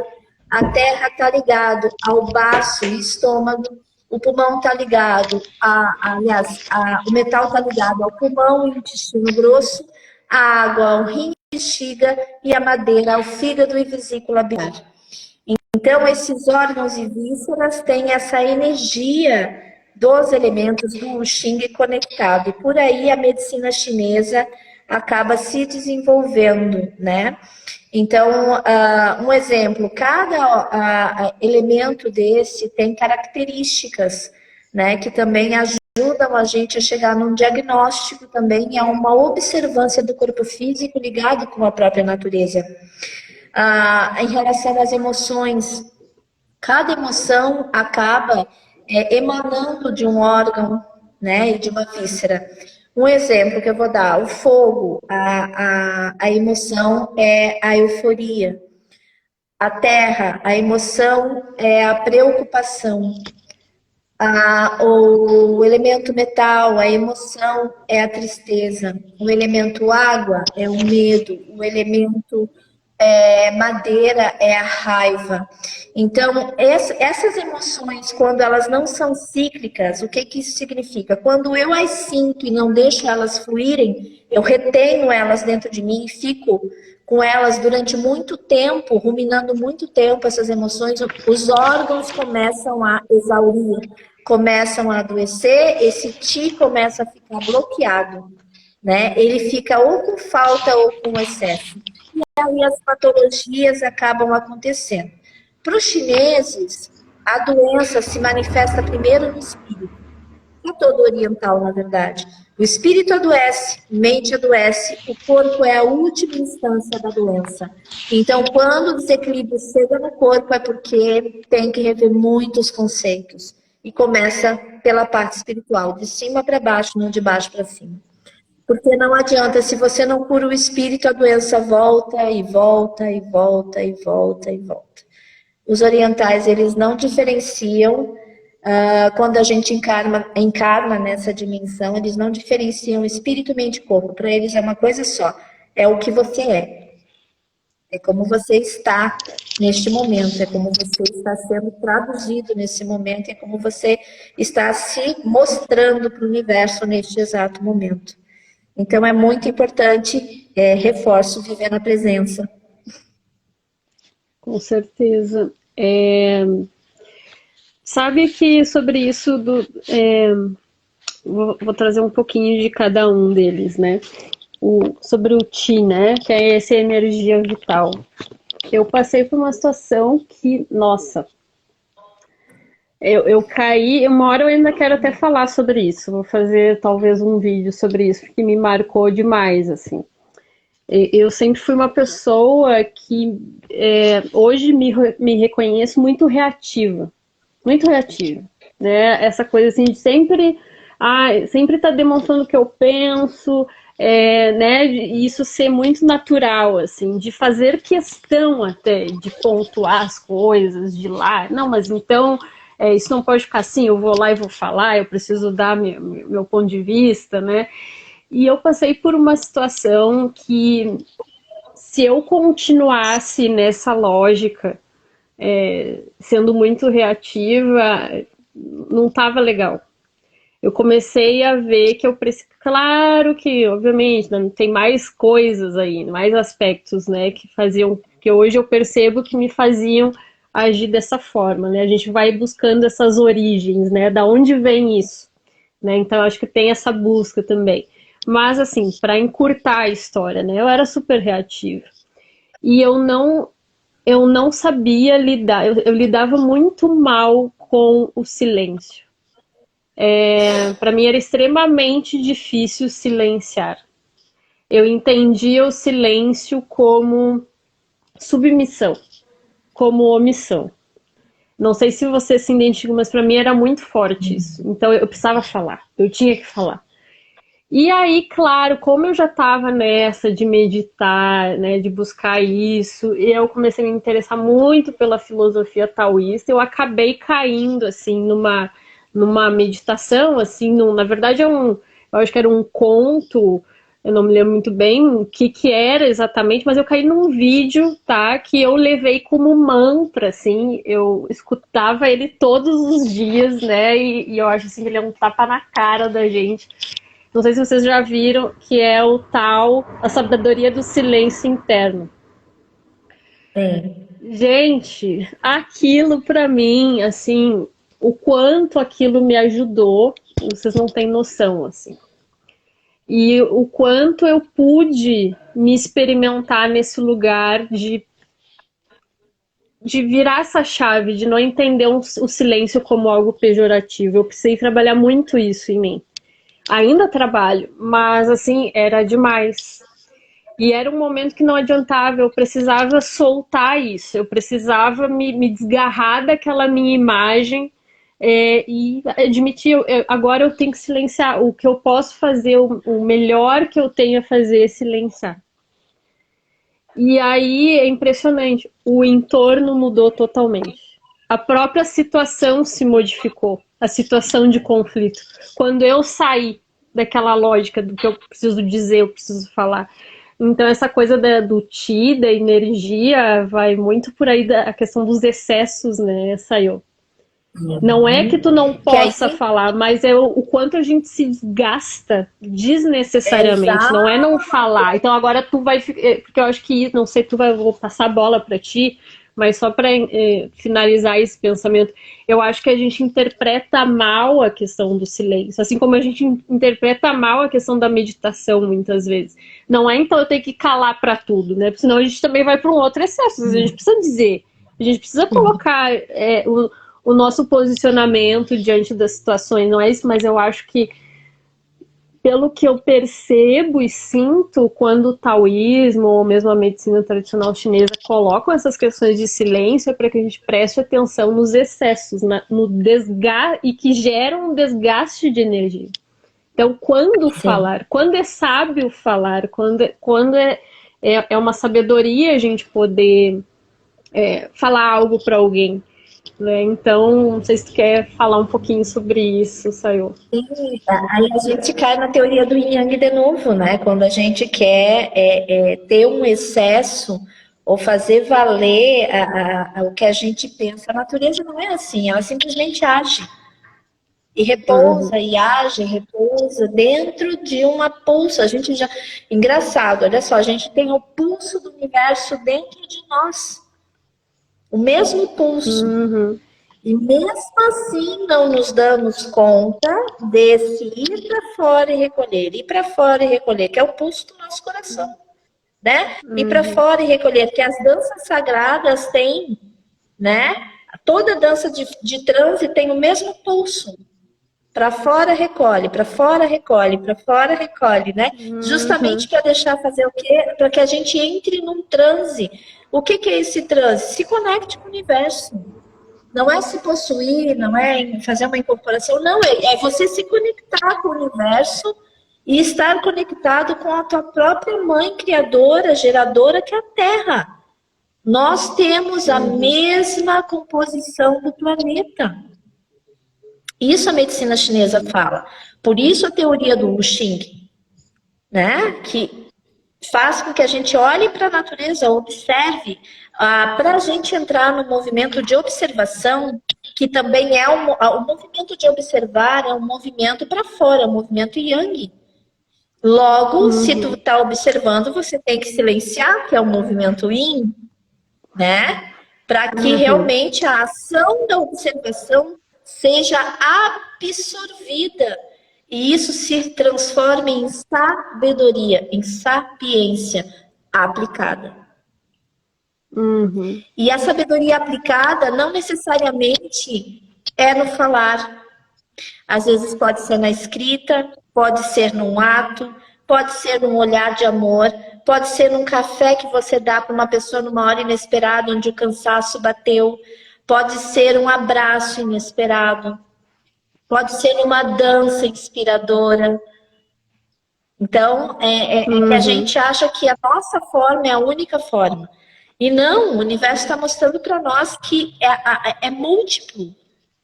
a terra está ligado ao baço e estômago, o pulmão está ligado, o metal está ligado ao pulmão e intestino grosso, a água ao rim e bexiga e a madeira ao fígado e vesícula biliar. Então, esses órgãos e vísceras têm essa energia dos elementos do Xing conectado. E por aí a medicina chinesa acaba se desenvolvendo, né? Então, um exemplo, cada elemento desse tem características, né, que também ajudam a gente a chegar num diagnóstico também, a uma observância do corpo físico ligado com a própria natureza. Em relação às emoções, cada emoção acaba emanando de um órgão, né, e de uma víscera. Um exemplo que eu vou dar, o fogo, a emoção é a euforia. A terra, a emoção é a preocupação. O elemento metal, a emoção é a tristeza. O elemento água é o medo. O elemento madeira é a raiva. Então, essas emoções, quando elas não são cíclicas, o que isso significa? Quando eu as sinto e não deixo elas fluírem, eu retenho elas dentro de mim e fico com elas durante muito tempo, ruminando muito tempo essas emoções, os órgãos começam a exaurir, começam a adoecer, esse ti começa a ficar bloqueado, né? Ele fica ou com falta ou com excesso. E aí as patologias acabam acontecendo. Para os chineses, a doença se manifesta primeiro no espírito. É todo oriental, na verdade. O espírito adoece, a mente adoece, o corpo é a última instância da doença. Então, quando o desequilíbrio chega no corpo, é porque tem que rever muitos conceitos. E começa pela parte espiritual, de cima para baixo, não de baixo para cima. Porque não adianta, se você não cura o espírito, a doença volta e volta e volta e volta e volta. Os orientais, eles não diferenciam, quando a gente encarna nessa dimensão, eles não diferenciam espírito, mente e corpo. Para eles é uma coisa só, é o que você é. É como você está neste momento, é como você está sendo traduzido nesse momento, é como você está se mostrando para o universo neste exato momento. Então, é muito importante, reforço, viver na presença. Com certeza. Sabe que sobre isso, vou trazer um pouquinho de cada um deles, né? Sobre o Ti, né? Que é essa energia vital. Eu passei por uma situação que, nossa, eu caí, uma hora eu ainda quero até falar sobre isso, vou fazer talvez um vídeo sobre isso, porque me marcou demais, assim. Eu sempre fui uma pessoa que hoje me reconheço muito reativa, né? Essa coisa assim de sempre tá demonstrando o que eu penso, né? Isso ser muito natural, assim, de fazer questão até de pontuar as coisas, de lá, não, mas então isso não pode ficar assim, eu vou lá e vou falar, eu preciso dar meu ponto de vista, né? E eu passei por uma situação que, se eu continuasse nessa lógica, sendo muito reativa, não estava legal. Eu comecei a ver que eu preciso... Claro que, obviamente, tem mais coisas aí, mais aspectos, né, que faziam... Que hoje eu percebo que me faziam agir dessa forma, né? A gente vai buscando essas origens, né? Da onde vem isso, né? Então, acho que tem essa busca também. Mas, assim, para encurtar a história, né? Eu era super reativa. E eu não sabia lidar, eu lidava muito mal com o silêncio. Para mim era extremamente difícil silenciar. Eu entendia o silêncio como submissão, como omissão. Não sei se você se identifica, mas para mim era muito forte isso. Então eu precisava falar, eu tinha que falar. E aí, claro, como eu já estava nessa de meditar, né, de buscar isso, e eu comecei a me interessar muito pela filosofia taoísta, eu acabei caindo, assim, numa meditação, assim, na verdade eu acho que era um conto, eu não me lembro muito bem o que era exatamente, mas eu caí num vídeo, tá, que eu levei como mantra, assim, eu escutava ele todos os dias, né, e eu acho assim que ele é um tapa na cara da gente. Não sei se vocês já viram, que é o tal, a sabedoria do silêncio interno. Gente, aquilo pra mim, assim, o quanto aquilo me ajudou, vocês não têm noção, assim. E o quanto eu pude me experimentar nesse lugar de virar essa chave, de não entender o silêncio como algo pejorativo. Eu precisei trabalhar muito isso em mim. Ainda trabalho, mas assim, era demais. E era um momento que não adiantava, eu precisava soltar isso, eu precisava me desgarrar daquela minha imagem e admitir, agora eu tenho que silenciar. O que eu posso fazer, o melhor que eu tenho a fazer é silenciar. E aí é impressionante, o entorno mudou totalmente. A própria situação se modificou, a situação de conflito. Quando eu saí daquela lógica do que eu preciso dizer, eu preciso falar. Então essa coisa do ti, da energia, vai muito por aí da questão dos excessos, né, Sayô? Não é que tu não possa falar, mas é o quanto a gente se desgasta desnecessariamente. Não é não falar. Então agora tu vai... Porque eu acho que, não sei, vou passar a bola pra ti, mas só para finalizar esse pensamento, eu acho que a gente interpreta mal a questão do silêncio, assim como a gente interpreta mal a questão da meditação muitas vezes. Não é então eu tenho que calar para tudo, né? Porque senão a gente também vai para um outro excesso. A gente precisa dizer, a gente precisa colocar o nosso posicionamento diante das situações, não é isso? Mas eu acho que pelo que eu percebo e sinto, quando o taoísmo ou mesmo a medicina tradicional chinesa colocam essas questões de silêncio, é para que a gente preste atenção nos excessos, no desgaste, e que geram um desgaste de energia. Então, quando falar, quando é sábio falar, quando é uma sabedoria a gente poder falar algo para alguém. Né? Então, não sei se tu quer falar um pouquinho sobre isso, Sayô. Sim, aí a gente cai na teoria do yin yang de novo, né? Quando a gente quer ter um excesso ou fazer valer o que a gente pensa. A natureza não é assim, ela simplesmente age. E repousa, e age, e repousa dentro de uma pulsa. A gente já... Engraçado, olha só, a gente tem o pulso do universo dentro de nós. O mesmo pulso. E mesmo assim não nos damos conta desse ir para fora e recolher, ir para fora e recolher, que é o pulso do nosso coração, né? Ir para fora e recolher, que as danças sagradas têm, né? Toda dança de transe tem o mesmo pulso. Para fora recolhe, para fora recolhe, para fora recolhe, né? Justamente para deixar fazer o quê? Para que a gente entre num transe. O que é esse transe? Se conecte com o universo. Não é se possuir, não é fazer uma incorporação, não, é você se conectar com o universo e estar conectado com a tua própria mãe criadora, geradora, que é a Terra. Nós temos a mesma composição do planeta. Isso a medicina chinesa fala. Por isso a teoria do Wuxing, né? Que faz com que a gente olhe para a natureza, observe, para a gente entrar no movimento de observação, que também é o movimento de observar, é um movimento para fora, é um movimento yang. Logo, se tu está observando, você tem que silenciar, que é o movimento yin, né? Para que realmente a ação da observação seja absorvida e isso se transforme em sabedoria, em sapiência aplicada. E a sabedoria aplicada não necessariamente é no falar. Às vezes pode ser na escrita, pode ser num ato, pode ser num olhar de amor, pode ser num café que você dá para uma pessoa numa hora inesperada, onde o cansaço bateu, pode ser um abraço inesperado, pode ser numa dança inspiradora. Então, que a gente acha que a nossa forma é a única forma. E não, o universo está mostrando para nós que é múltiplo.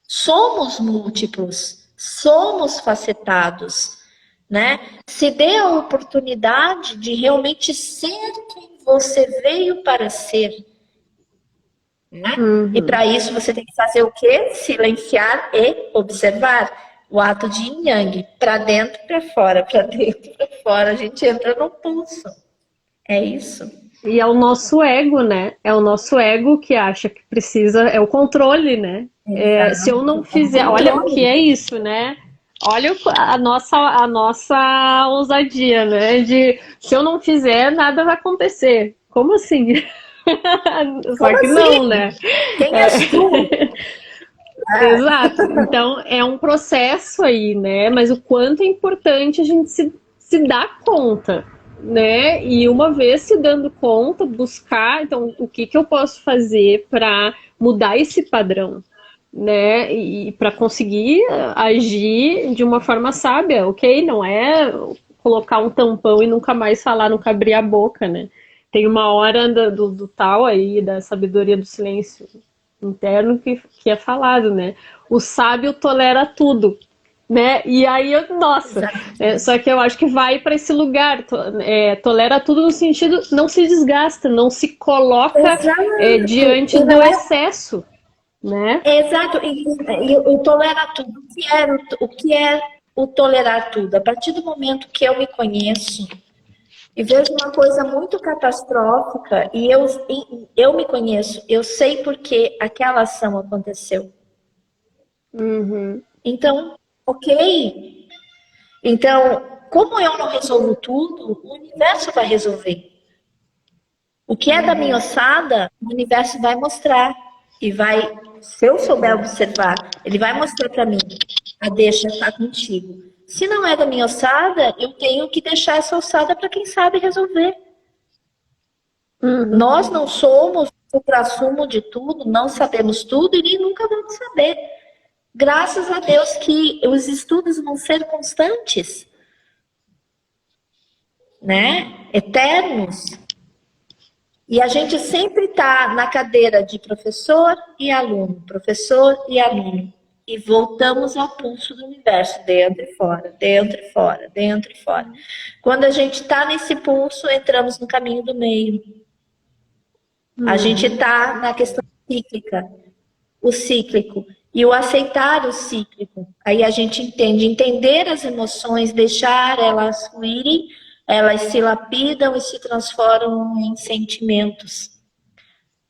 Somos múltiplos, somos facetados, né? Se dê a oportunidade de realmente ser quem você veio para ser. Né? E para isso você tem que fazer o quê? Silenciar e observar. O ato de yin yang, para dentro e para fora, para dentro e para fora. A gente entra no pulso. É isso. E é o nosso ego, né? É o nosso ego que acha que precisa, é o controle, né? Se eu não fizer, olha o que é isso, né? olha a nossa ousadia, né? De se eu não fizer, nada vai acontecer. Como assim? Só Como que não, assim? né? Quem É, és tu? exato. Então é um processo aí, né? Mas o quanto é importante a gente se dar conta, né? E uma vez se dando conta, buscar, então, o que eu posso fazer para mudar esse padrão, né? E para conseguir agir de uma forma sábia, ok? Não é colocar um tampão e nunca mais falar, nunca abrir a boca, né? Tem uma hora do tal aí, da sabedoria do silêncio interno que é falado, né? O sábio tolera tudo, né? E aí, nossa, só que eu acho que vai para esse lugar, tolera tudo no sentido, não se desgasta, não se coloca Exato. diante E do não é excesso, né? exato. E o tolerar tudo. O que é o tolerar tudo? A partir do momento que eu me conheço e vejo uma coisa muito catastrófica eu me conheço, eu sei por que aquela ação aconteceu. Uhum. Então, ok. Então, como eu não resolvo tudo, o universo vai resolver. O que é da minha ossada, o universo vai mostrar. E vai, se eu souber observar, ele vai mostrar para mim, a deixa está contigo. Se não é da minha ossada, eu tenho que deixar essa ossada para quem sabe resolver. Uhum. Nós não somos o supra-sumo de tudo, não sabemos tudo e nem nunca vamos saber. Graças a Deus que os estudos vão ser constantes, né? Eternos. E a gente sempre está na cadeira de professor e aluno, professor e aluno. E voltamos ao pulso do universo, dentro e fora, dentro e fora, dentro e fora. Quando a gente está nesse pulso, entramos no caminho do meio. A gente está na questão cíclica, o cíclico. E o aceitar o cíclico. Aí a gente entender as emoções, deixar elas fluírem, elas se lapidam e se transformam em sentimentos.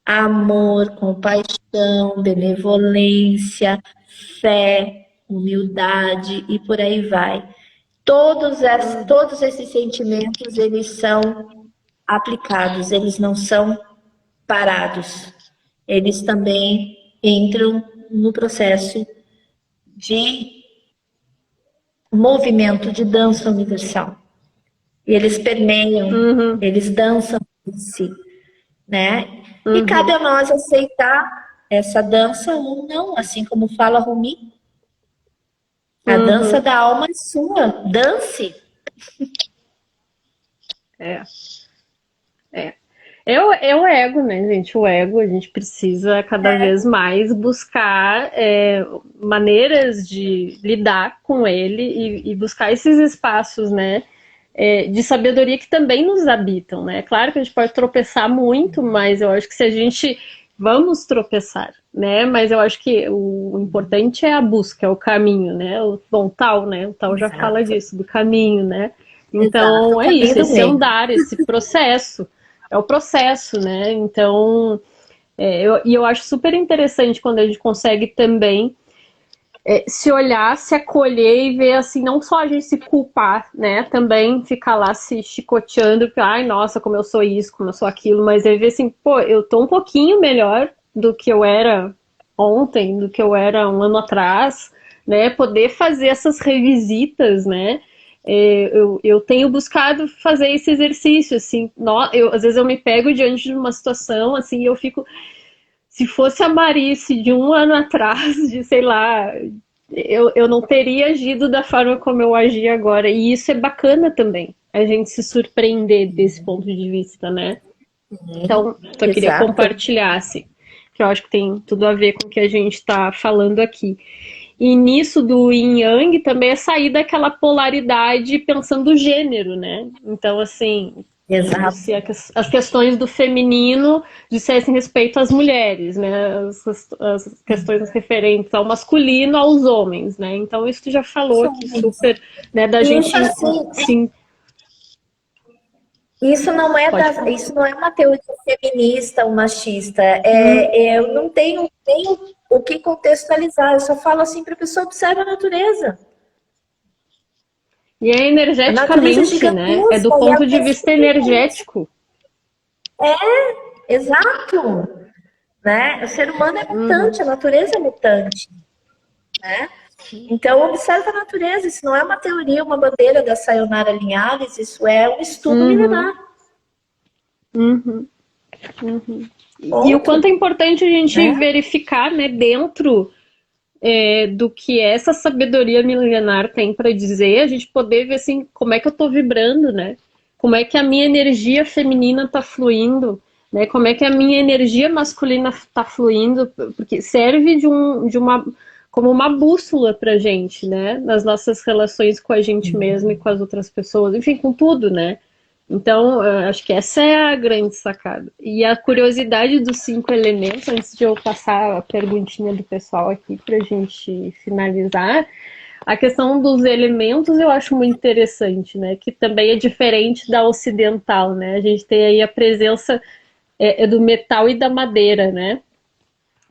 Amor, compaixão, benevolência, fé, humildade e por aí vai. Todos esses sentimentos, eles são aplicados, eles não são parados. Eles também entram no processo de movimento de dança universal. E eles permeiam, Uhum. eles dançam em si, né? E cabe Uhum. a nós aceitar essa dança ou não, assim como fala Rumi. A dança Uhum. da alma é sua, dance. É, é. É o ego, né, gente? O ego, a gente precisa cada vez mais buscar maneiras de lidar com ele e buscar esses espaços, né, de sabedoria que também nos habitam, né? Claro que a gente pode tropeçar muito, mas eu acho que se a gente vamos tropeçar, né? Mas eu acho que o importante é a busca, é o caminho, né? Bom, tal, né? O tal já fala Exato, disso, do caminho, né? exato. O Então é caminho isso, do esse meio. andar, esse processo. É o processo, né? Então, eu acho super interessante quando a gente consegue também se olhar, se acolher e ver assim, não só a gente se culpar, né? Também ficar lá se chicoteando, porque, ai, nossa, como eu sou isso, como eu sou aquilo, mas aí ver assim, pô, eu tô um pouquinho melhor do que eu era ontem, do que eu era um ano atrás, né? Poder fazer essas revisitas, né? Eu tenho buscado fazer esse exercício, assim, às vezes eu me pego diante de uma situação, assim, e eu fico, se fosse a Marice de um ano atrás, de sei lá, eu não teria agido da forma como eu agi agora. E isso é bacana também, a gente se surpreender desse ponto de vista, né? Então, só queria Exato. compartilhar, assim, que eu acho que tem tudo a ver com o que a gente está falando aqui. E nisso do yin yang também é sair daquela polaridade pensando o gênero, né? Então, assim, como Exato. se as questões do feminino dissessem respeito às mulheres, né? As questões referentes ao masculino aos homens, né? Então, isso tu já falou aqui super, né? Da Isso gente, assim, sim, pode falar. isso não é uma teoria feminista ou machista. Eu não tenho nem o que contextualizar. Eu só falo assim para a pessoa observar a natureza. E é A natureza é energeticamente, né? É do gigantesca e ponto ela de é vista simplesmente. energético. Exato, né? O ser humano é Uhum, mutante, a natureza é mutante, né? Então, observa a natureza, isso não é uma teoria, uma bandeira da Sayonara Linhares, isso é um estudo uhum, milenar, uhum, uhum. E o quanto ponto, é importante a gente né? verificar, né, dentro do que essa sabedoria milenar tem para dizer, a gente poder ver assim, como é que eu estou vibrando, né? Como é que a minha energia feminina está fluindo, né? Como é que a minha energia masculina está fluindo, porque serve de uma como uma bússola para gente, né? Nas nossas relações com a gente mesmo e com as outras pessoas, enfim, com tudo, né? Então, acho que essa é a grande sacada. E a curiosidade dos 5 elementos, antes de eu passar a perguntinha do pessoal aqui para a gente finalizar, a questão dos elementos eu acho muito interessante, né? Que também é diferente da ocidental, né? A gente tem aí a presença do metal e da madeira, né?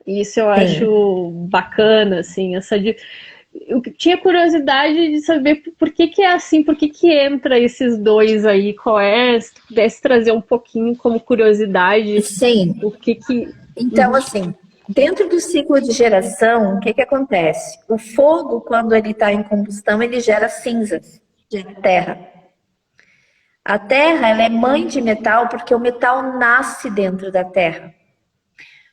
Isso eu Sim. acho bacana, assim, eu tinha curiosidade de saber por que que é assim, por que que entra esses dois aí, qual é, se tu pudesse trazer um pouquinho como curiosidade, Sim. o que que... Então, Uhum, assim, dentro do ciclo de geração, o que que acontece? O fogo, quando ele está em combustão, ele gera cinzas de terra. A terra, ela é mãe de metal porque o metal nasce dentro da terra.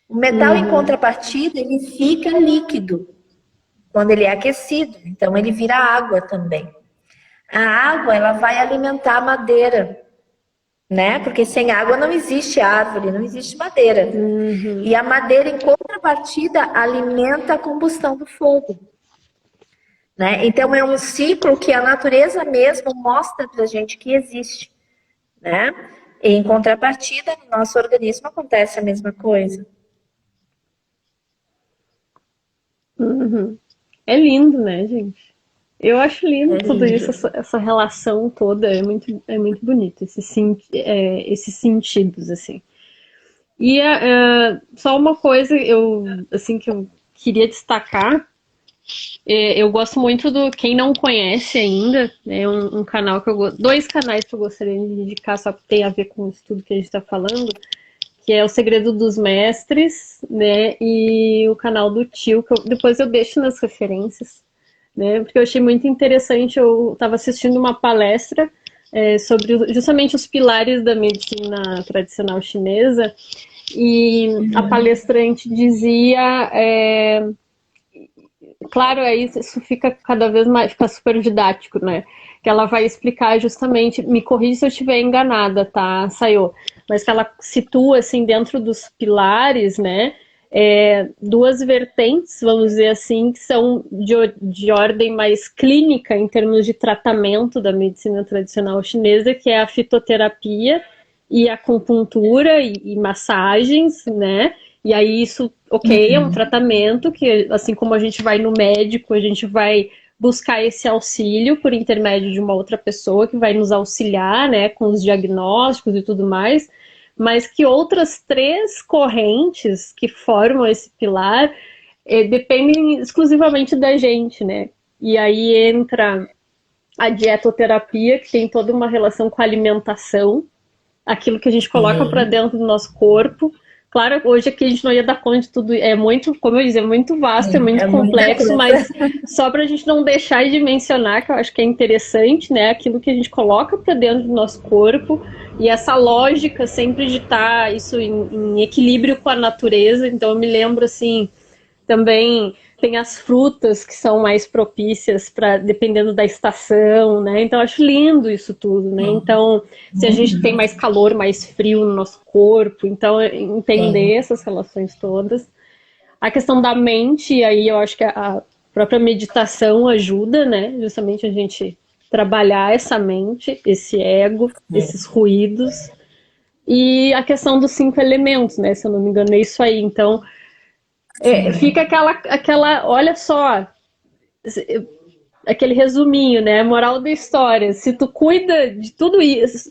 O metal, em uhum, contrapartida, ele fica líquido quando ele é aquecido, então ele vira água também. A água, ela vai alimentar a madeira, né? Porque sem água não existe árvore, não existe madeira. uhum, E a madeira, em contrapartida, alimenta a combustão do fogo, né? Então é um ciclo que a natureza mesmo mostra para a gente que existe, né? E, em contrapartida, no nosso organismo acontece a mesma coisa. uhum. É lindo, né, gente? Eu acho lindo É tudo isso, lindo. essa relação toda, é muito bonito, esses sentidos, assim. E só uma coisa assim, que eu queria destacar. Eu gosto muito do Quem Não Conhece Ainda, é um canal que eu gosto. Dois canais que eu gostaria de indicar, só que tem a ver com isso tudo que a gente está falando, que é O Segredo dos Mestres, né? E o canal do Tio, que depois eu deixo nas referências, né? Porque eu achei muito interessante, eu estava assistindo uma palestra sobre justamente os pilares da medicina tradicional chinesa, e a palestrante dizia. Claro, aí isso fica cada vez mais, fica super didático, né? Que ela vai explicar justamente, me corrija se eu estiver enganada, tá, Sayô? Mas que ela situa, assim, dentro dos pilares, né? Duas vertentes, vamos dizer assim, que são de ordem mais clínica em termos de tratamento da medicina tradicional chinesa, que é a fitoterapia e a acupuntura e massagens, né? E aí isso, ok, é um tratamento que, assim como a gente vai no médico, a gente vai buscar esse auxílio por intermédio de uma outra pessoa que vai nos auxiliar, né, com os diagnósticos e tudo mais, mas que outras três correntes que formam esse pilar dependem exclusivamente da gente, né? E aí entra a dietoterapia, que tem toda uma relação com a alimentação, aquilo que a gente coloca para Sim, dentro do nosso corpo. Claro, hoje aqui a gente não ia dar conta de tudo, é muito, como eu dizia, é muito vasto, é sim, muito é muita complexo, coisa. mas só para a gente não deixar de mencionar, que eu acho que é interessante, né, aquilo que a gente coloca para dentro do nosso corpo, e essa lógica sempre de estar isso em equilíbrio com a natureza. Então eu me lembro, assim, também tem as frutas que são mais propícias para dependendo da estação, né? Então eu acho lindo isso tudo, né? Então, se a gente tem mais calor, mais frio no nosso corpo, então entender Sim, essas relações todas. A questão da mente, aí eu acho que a própria meditação ajuda, né? Justamente a gente trabalhar essa mente, esse ego, esses sim. ruídos. E a questão dos 5 elementos, né? Se eu não me engano, é isso aí. Então, fica olha só, aquele resuminho, né? Moral da história. Se tu cuida de tudo isso,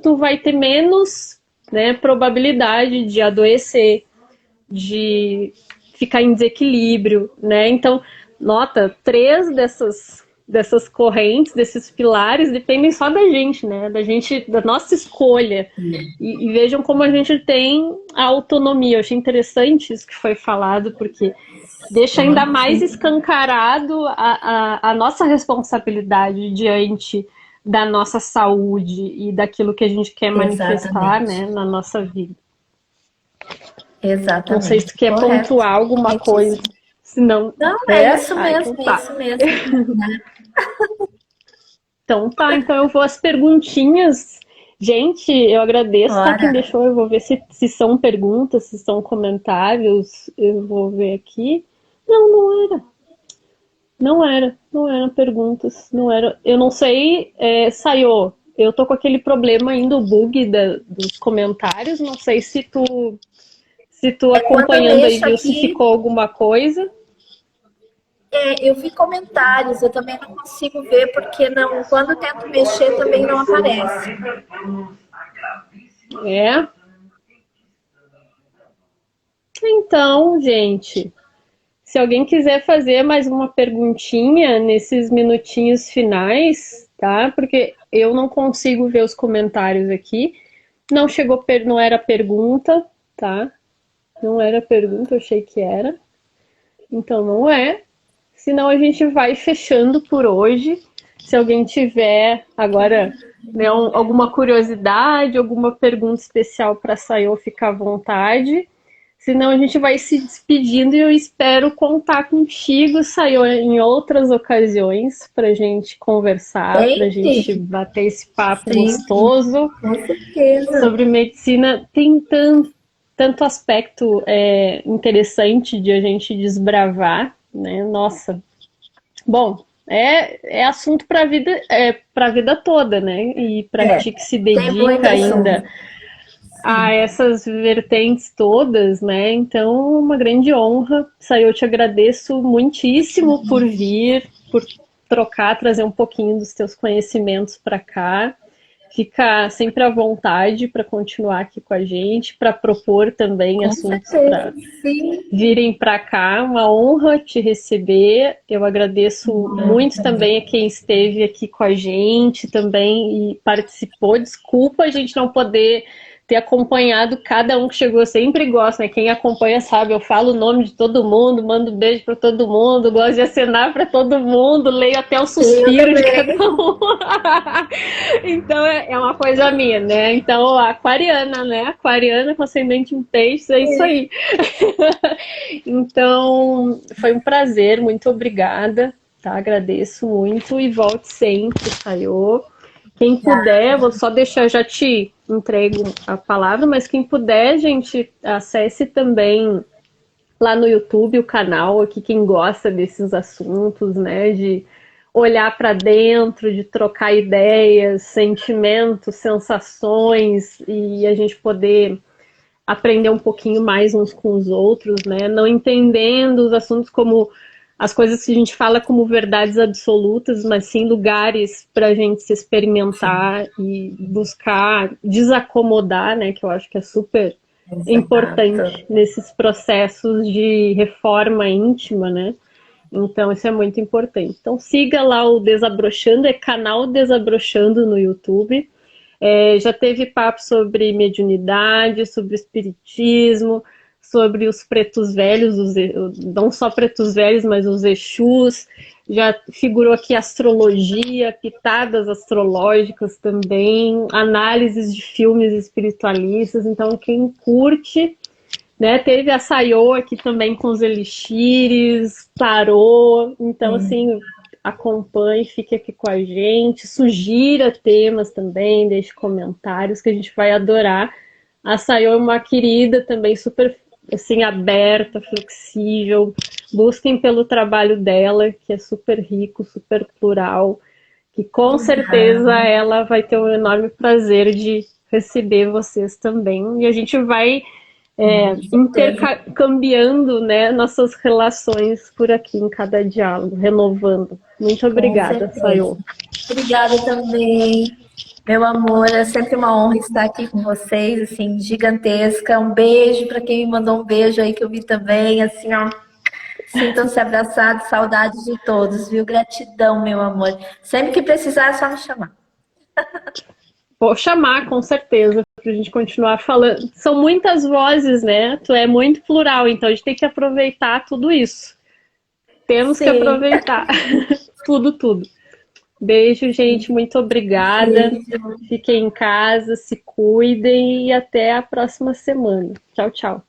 tu vai ter menos, né, probabilidade de adoecer, de ficar em desequilíbrio, né? Então, nota, três dessas correntes, desses pilares, dependem só da gente, né? Da nossa escolha. E vejam como a gente tem a autonomia. Eu achei interessante isso que foi falado, porque deixa ainda mais escancarado a nossa responsabilidade diante da nossa saúde e daquilo que a gente quer manifestar, né, na nossa vida. Exatamente. Não sei se tu quer pontuar alguma coisa. Senão, não, é isso mesmo, então tá. É isso mesmo. Então tá, então eu vou às perguntinhas. Gente, eu agradeço, tá? Quem deixou, eu vou ver se são perguntas, se são comentários. Eu vou ver aqui. Não era. Não eram perguntas. Não era. Eu não sei, Sayô, eu tô com aquele problema ainda, o bug dos comentários. Não sei se tu acompanhando aí viu se ficou alguma coisa. Eu vi comentários, eu também não consigo ver, porque quando eu tento mexer também não aparece. Então, gente, se alguém quiser fazer mais uma perguntinha nesses minutinhos finais, tá? Porque eu não consigo ver os comentários aqui. Não era pergunta, tá? Não era pergunta, eu achei que era. Então não é. Senão a gente vai fechando por hoje. Se alguém tiver agora, né, alguma curiosidade, alguma pergunta especial para Sayô, ficar à vontade. Senão a gente vai se despedindo e eu espero contar contigo, Sayô, em outras ocasiões para a gente conversar, para a gente bater esse papo gostoso. Com certeza. Sobre medicina. Tem tanto aspecto interessante de a gente desbravar, né? Nossa. Bom, é assunto para a vida toda, né? E para ti que se dedica ainda a essas vertentes todas, né? Então, uma grande honra. Sayô, eu te agradeço muitíssimo por vir, por trocar, trazer um pouquinho dos teus conhecimentos para cá. Fica sempre à vontade para continuar aqui com a gente, para propor também assuntos para virem para cá. Uma honra te receber. Eu agradeço muito também a quem esteve aqui com a gente também e participou. Desculpa a gente não poder ter acompanhado cada um que chegou. Eu sempre gosto, né? Quem acompanha sabe, eu falo o nome de todo mundo, mando beijo para todo mundo, gosto de acenar para todo mundo, leio até o suspiro de cada um. Então é uma coisa minha, né? Então, aquariana, né? Aquariana com ascendente em peixes, é isso aí. Então, foi um prazer, muito obrigada, tá? Agradeço muito e volte sempre, Sayô. Quem puder, vou só deixar, já te entrego a palavra, mas quem puder, gente, acesse também lá no YouTube o canal, aqui quem gosta desses assuntos, né, de olhar para dentro, de trocar ideias, sentimentos, sensações e a gente poder aprender um pouquinho mais uns com os outros, né, não entendendo os assuntos como as coisas que a gente fala como verdades absolutas, mas sim lugares para a gente se experimentar e buscar desacomodar, né? Que eu acho que é super importante nesses processos de reforma íntima, né? Então, isso é muito importante. Então, siga lá o Desabrochando, é canal Desabrochando no YouTube. Já teve papo sobre mediunidade, sobre espiritismo, sobre os pretos velhos, não só pretos velhos, mas os Exus. Já figurou aqui astrologia, pitadas astrológicas também, análises de filmes espiritualistas. Então, quem curte, né? Teve a Sayô aqui também com os elixires, tarô. Então, assim, acompanhe, fique aqui com a gente, sugira temas também, deixe comentários que a gente vai adorar. A Sayô é uma querida também, super assim, aberta, flexível. Busquem pelo trabalho dela, que é super rico, super plural, que com certeza ela vai ter um enorme prazer de receber vocês também. E a gente vai intercambiando, né, nossas relações por aqui em cada diálogo, renovando. Muito obrigada, Sayô. Obrigada também. Meu amor, é sempre uma honra estar aqui com vocês, assim, gigantesca. Um beijo para quem me mandou um beijo aí que eu vi também, assim, ó, Sintam-se abraçados, saudades de todos, viu? Gratidão, meu amor. Sempre que precisar, é só me chamar. Vou chamar, com certeza, para a gente continuar falando. São muitas vozes, né? Tu é muito plural, então a gente tem que aproveitar tudo isso. Temos que Sim. aproveitar. Tudo, tudo. Beijo, gente. Muito obrigada. Beijo. Fiquem em casa, se cuidem e até a próxima semana. Tchau, tchau.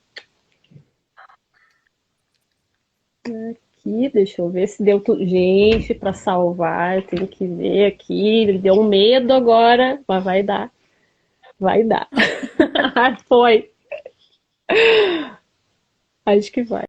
Aqui, deixa eu ver se deu tudo. Gente, para salvar, eu tenho que ver aqui. Deu um medo agora, mas vai dar. Vai dar. Foi. Acho que vai.